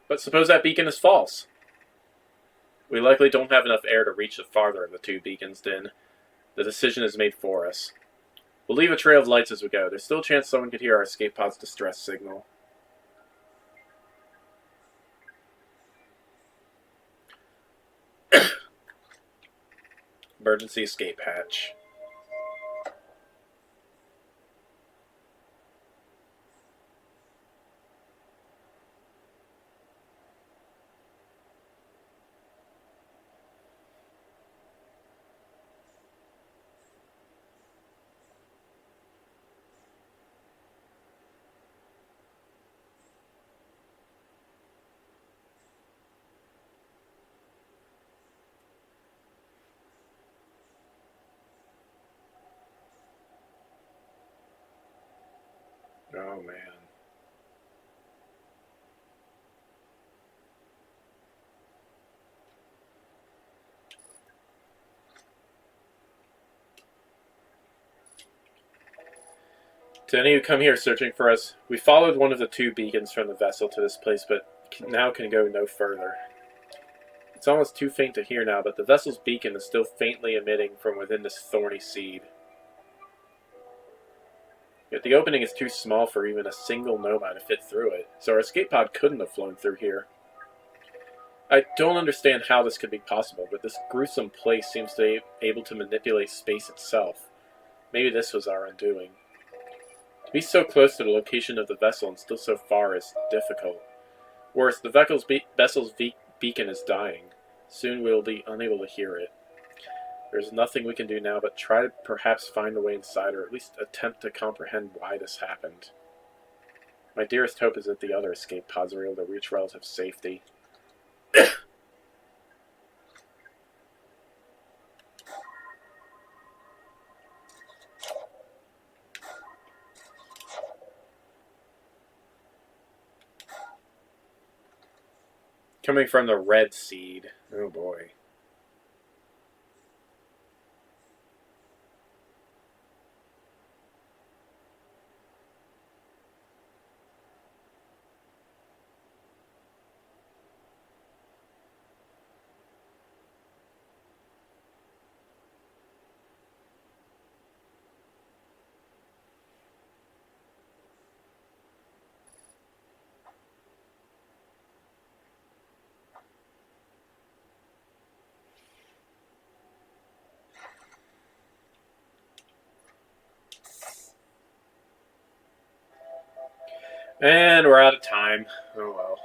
But suppose that beacon is false. We likely don't have enough air to reach the farther of the 2 beacons, Din. The decision is made for us. We'll leave a trail of lights as we go. There's still a chance someone could hear our escape pod's distress signal. Emergency escape hatch. Oh, man. To any who come here searching for us, we followed one of the 2 beacons from the vessel to this place, but now can go no further. It's almost too faint to hear now, but the vessel's beacon is still faintly emitting from within this thorny seed. Yet the opening is too small for even a single nomad to fit through it, so our escape pod couldn't have flown through here. I don't understand how this could be possible, but this gruesome place seems to be able to manipulate space itself. Maybe this was our undoing. To be so close to the location of the vessel and still so far is difficult. Worse, the vessel's beacon is dying. Soon we will be unable to hear it. There's nothing we can do now but try to perhaps find a way inside, or at least attempt to comprehend why this happened. My dearest hope is that the other escape pods are able to reach relative safety. Coming from the red seed. Oh boy. And we're out of time. Oh well.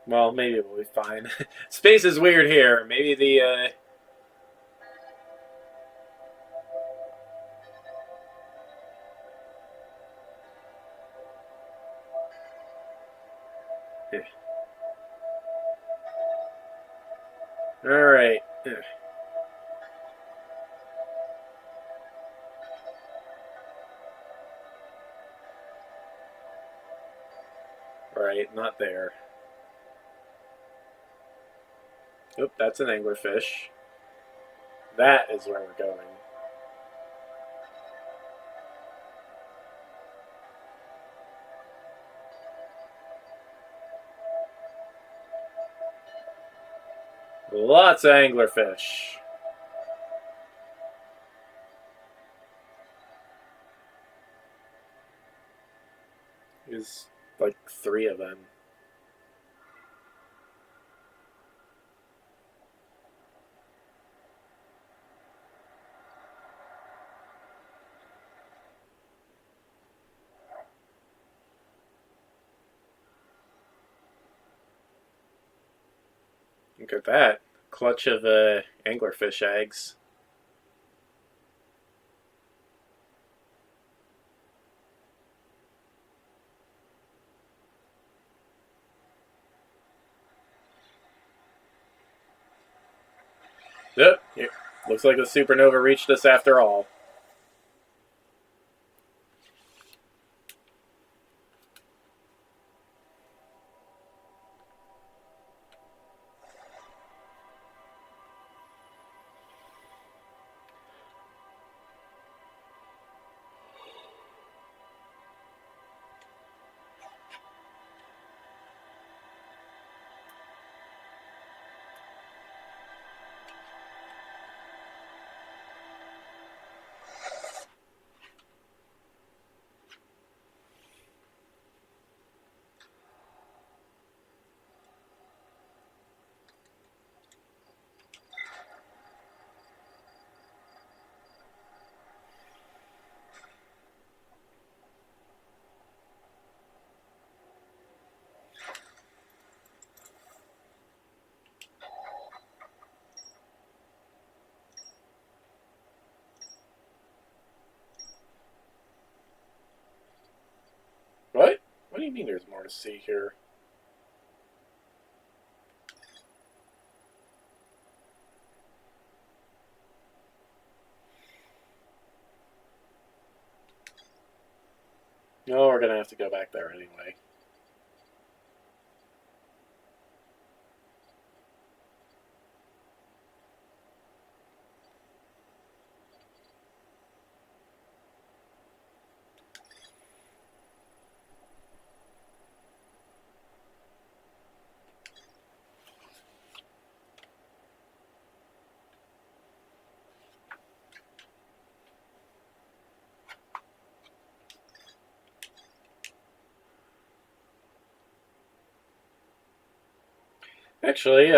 Well, maybe we'll be fine. Space is weird here. Maybe the, Alright. Right, not there. Oop, that's an anglerfish. That is where we're going. Lots of anglerfish. There's like 3 of them. Look at that. Clutch of anglerfish eggs. Yep, looks like the supernova reached us after all. What? What do you mean there's more to see here? No, we're gonna have to go back there anyway. Actually,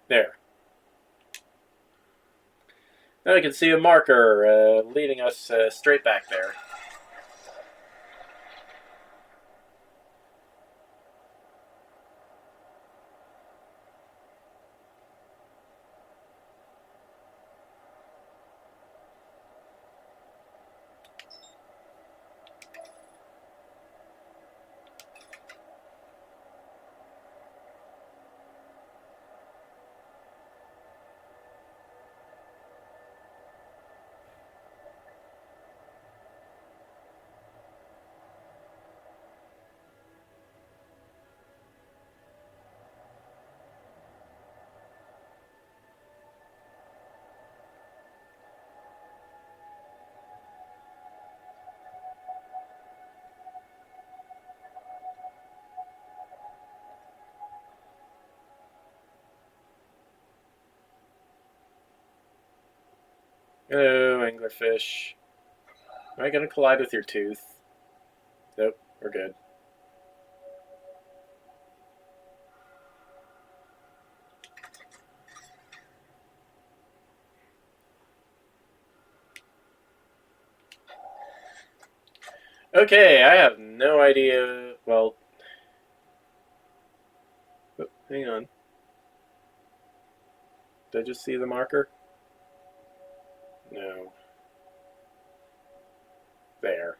there. Now I can see a marker leading us straight back there. Hello, anglerfish. Am I gonna collide with your tooth? Nope, we're good. Okay, I have no idea. Well, oh, hang on. Did I just see the marker? No. There.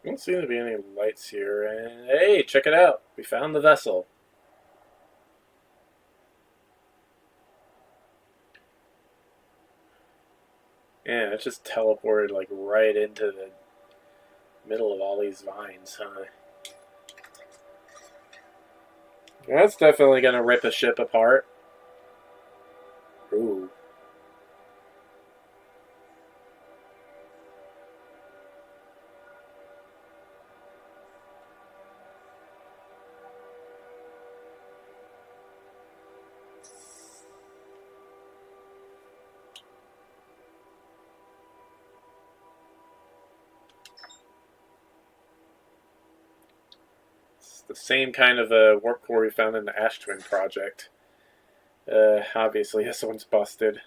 Don't seem to be any lights here. And hey, check it out. We found the vessel. Yeah, it just teleported like right into the middle of all these vines, huh? That's definitely gonna rip a ship apart. Ooh. It's the same kind of warp core we found in the Ash Twin project. Obviously this one's busted.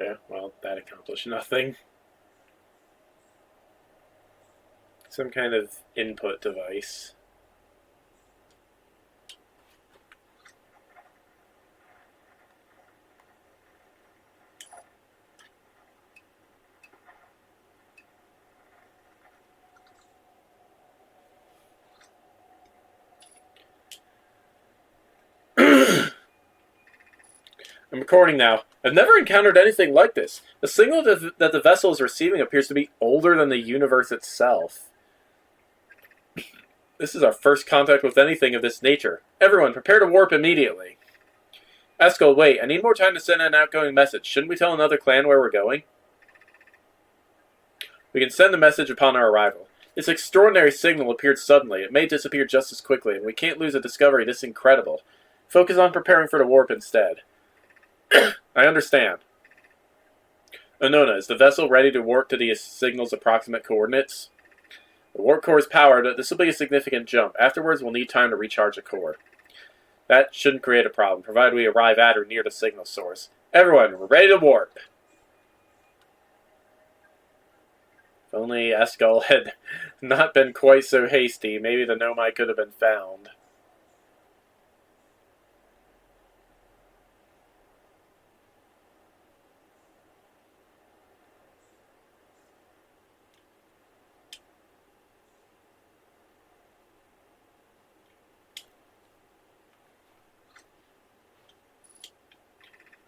Okay, well, that accomplished nothing. Some kind of input device. I'm recording now. I've never encountered anything like this. The signal that the vessel is receiving appears to be older than the universe itself. This is our first contact with anything of this nature. Everyone, prepare to warp immediately. Eskel, wait, I need more time to send an outgoing message. Shouldn't we tell another clan where we're going? We can send the message upon our arrival. This extraordinary signal appeared suddenly. It may disappear just as quickly, and we can't lose a discovery this incredible. Focus on preparing for the warp instead. I understand. Onona, is the vessel ready to warp to the signal's approximate coordinates? The warp core is powered, but this will be a significant jump. Afterwards, we'll need time to recharge the core. That shouldn't create a problem, provided we arrive at or near the signal source. Everyone, we're ready to warp. If only Eskel had not been quite so hasty, maybe the Nomai could have been found.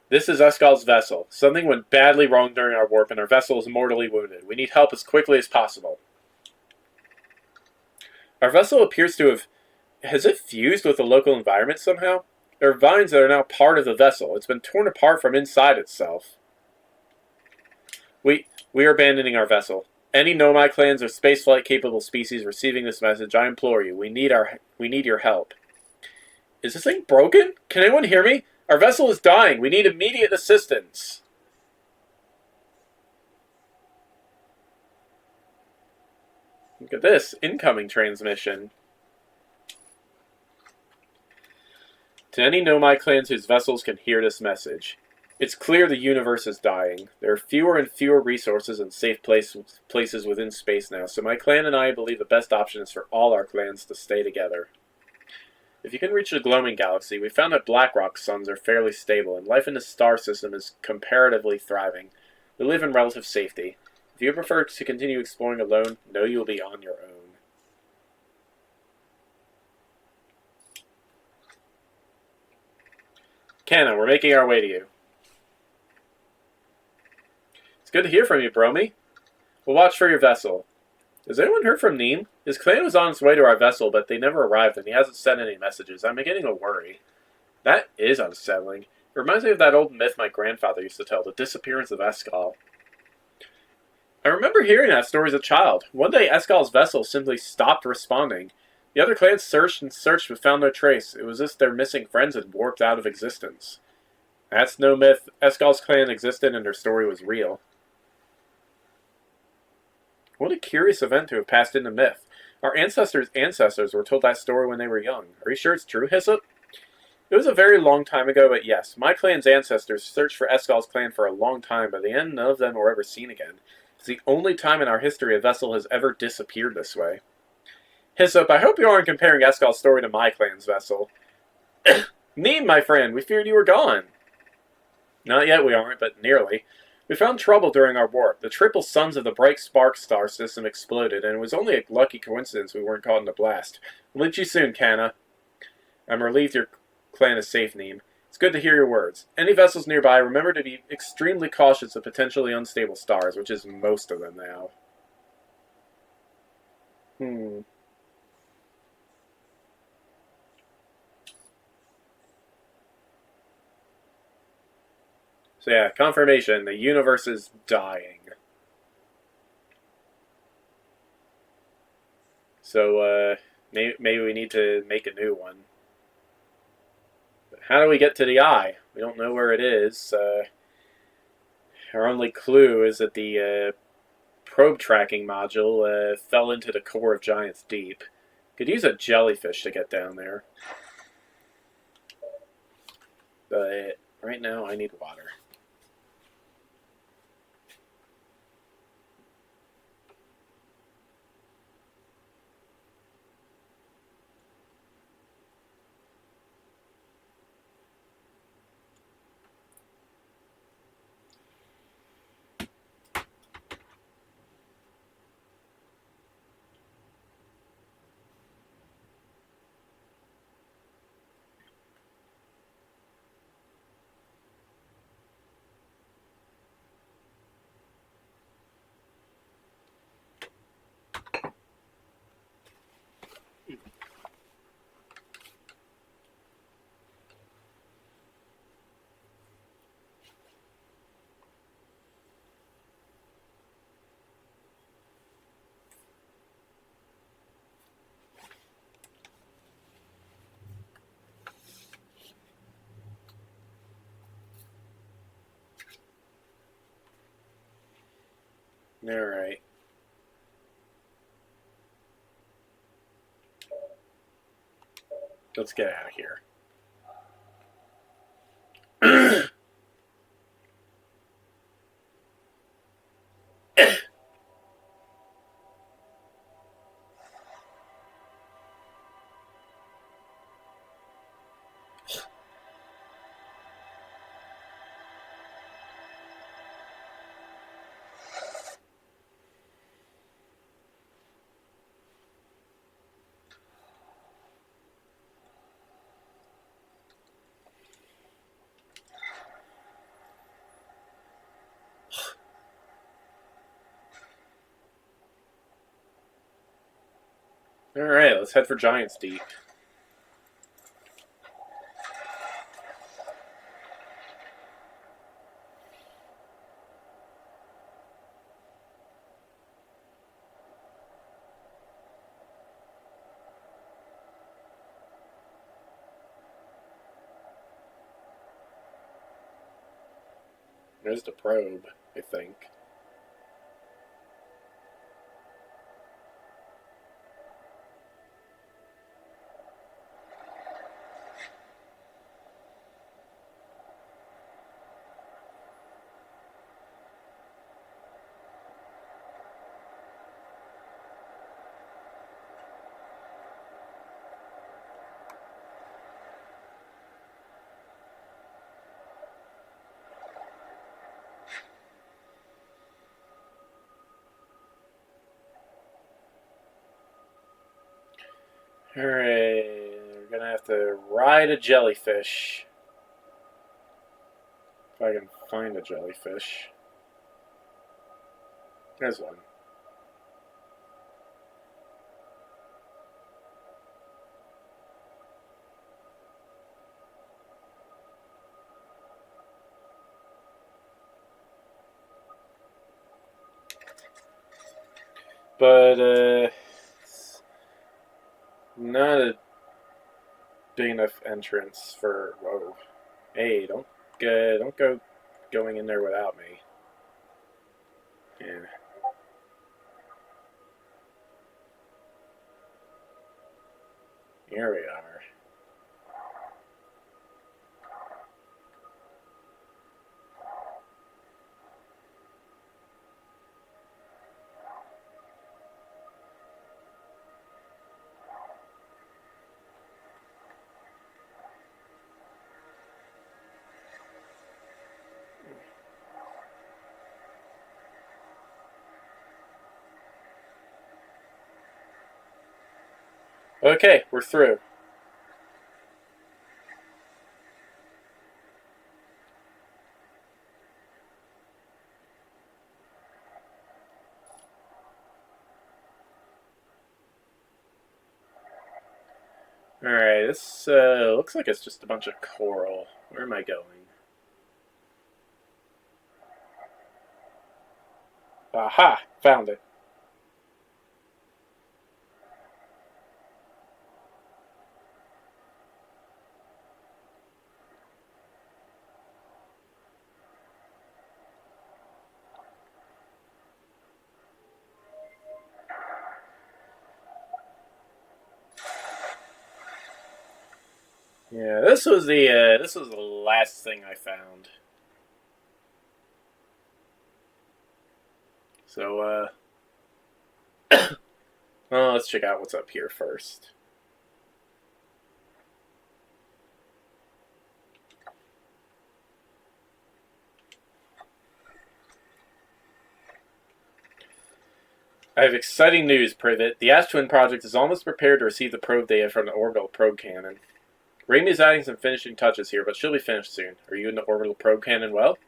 This is Eskal's vessel. Something went badly wrong during our warp, and our vessel is mortally wounded. We need help as quickly as possible. Our vessel appears to have... Has it fused with the local environment somehow? There are vines that are now part of the vessel. It's been torn apart from inside itself. We are abandoning our vessel. Any Nomai clans or spaceflight-capable species receiving this message, I implore you, we need your help. Is this thing broken? Can anyone hear me? Our vessel is dying. We need immediate assistance. Look at this. Incoming transmission. To any Nomai clans whose vessels can hear this message. It's clear the universe is dying. There are fewer and fewer resources and safe places within space now, so my clan and I believe the best option is for all our clans to stay together. If you can reach the Gloaming Galaxy, we found that Blackrock suns are fairly stable, and life in the star system is comparatively thriving. We live in relative safety. If you prefer to continue exploring alone, know you will be on your own. Canna, we're making our way to you. It's good to hear from you, Bromy. We'll watch for your vessel. Has anyone heard from Neem? His clan was on its way to our vessel, but they never arrived, and he hasn't sent any messages. I'm beginning to worry. That is unsettling. It reminds me of that old myth my grandfather used to tell, the disappearance of Eskal. I remember hearing that story as a child. One day, Eskal's vessel simply stopped responding. The other clans searched and searched but found no trace. It was as if their missing friends had warped out of existence. That's no myth. Eskal's clan existed and their story was real. What a curious event to have passed into myth. Our ancestors were told that story when they were young. Are you sure it's true, Hyssop? It was a very long time ago, but yes, my clan's ancestors searched for Eskal's clan for a long time, but in the end, none of them were ever seen again. It's the only time in our history a vessel has ever disappeared this way. Hyssop, I hope you aren't comparing Eskal's story to my clan's vessel. Neem, my friend, we feared you were gone. Not yet we aren't, but nearly. We found trouble during our warp. The triple suns of the bright spark star system exploded, and it was only a lucky coincidence we weren't caught in the blast. We'll meet you soon, Kana. I'm relieved your clan is safe, Neem. It's good to hear your words. Any vessels nearby, remember to be extremely cautious of potentially unstable stars, which is most of them now. So yeah, confirmation, the universe is dying. So, maybe we need to make a new one. But how do we get to the eye? We don't know where it is. Our only clue is that the probe tracking module fell into the core of Giant's Deep. Could use a jellyfish to get down there. But right now I need water. Alright. Let's get out of here. Alright, let's head for Giant's Deep. There's the probe, I think. Alright, we're gonna have to ride a jellyfish. If I can find a jellyfish. There's one. But, not a big enough entrance for... Whoa. Hey, don't go going in there without me. Yeah. Here we are. Okay, we're through. Alright, this looks like it's just a bunch of coral. Where am I going? Aha! Found it. Yeah, this was the last thing I found. So, well, let's check out what's up here first. I have exciting news, Privet. The Ash Twin project is almost prepared to receive the probe data from the orbital probe cannon. Raimi is adding some finishing touches here, but she'll be finished soon. Are you in the orbital probe cannon well?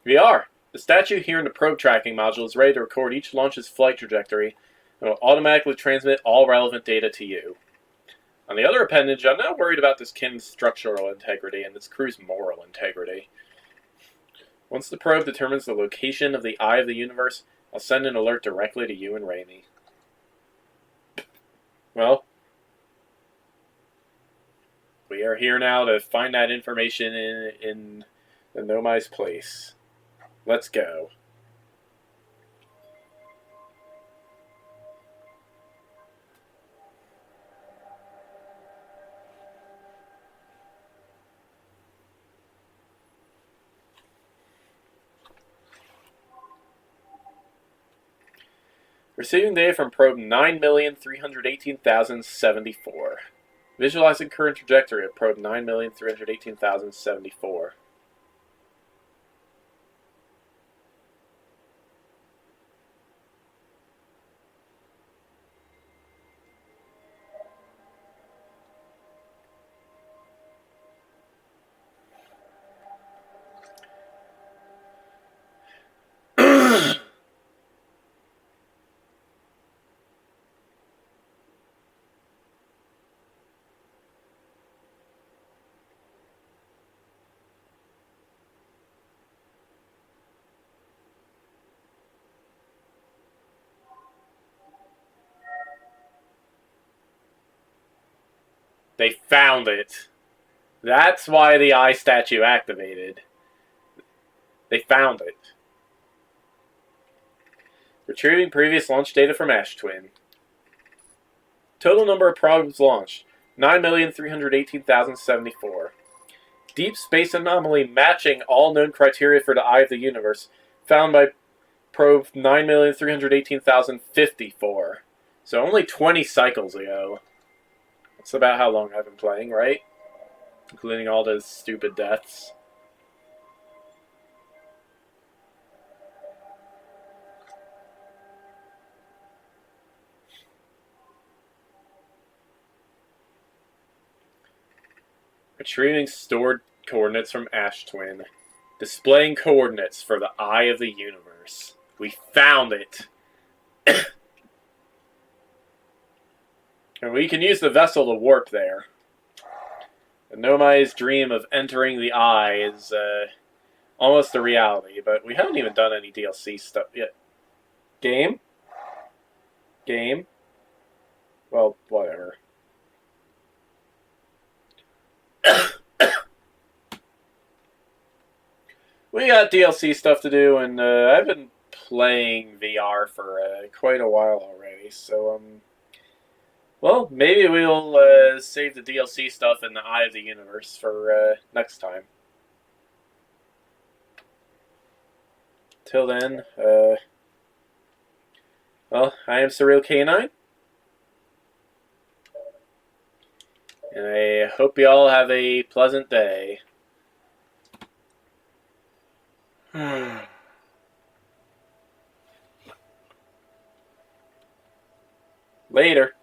We are. The statue here in the probe tracking module is ready to record each launch's flight trajectory and will automatically transmit all relevant data to you. On the other appendage, I'm not worried about this kin's structural integrity and its crew's moral integrity. Once the probe determines the location of the eye of the universe, I'll send an alert directly to you and Raimi. Well, we are here now to find that information in the Nomai's place. Let's go. Receiving data from probe 9,318,074. Visualizing current trajectory of probe 9,318,074. They found it. That's why the eye statue activated. They found it. Retrieving previous launch data from Ash Twin. Total number of probes launched, 9,318,074. Deep space anomaly matching all known criteria for the eye of the universe, found by probe 9,318,054. So only 20 cycles ago. That's about how long I've been playing, right? Including all those stupid deaths. Retrieving stored coordinates from Ash Twin. Displaying coordinates for the eye of the universe. We found it! And we can use the vessel to warp there. And Nomai's dream of entering the eye is almost a reality, but we haven't even done any DLC stuff yet. Game? Game? Well, whatever. We got DLC stuff to do, and I've been playing VR for quite a while already, so, well, maybe we'll save the DLC stuff in the Eye of the Universe for next time. Till then, well, I am Surreal Canine, and I hope you all have a pleasant day. Later.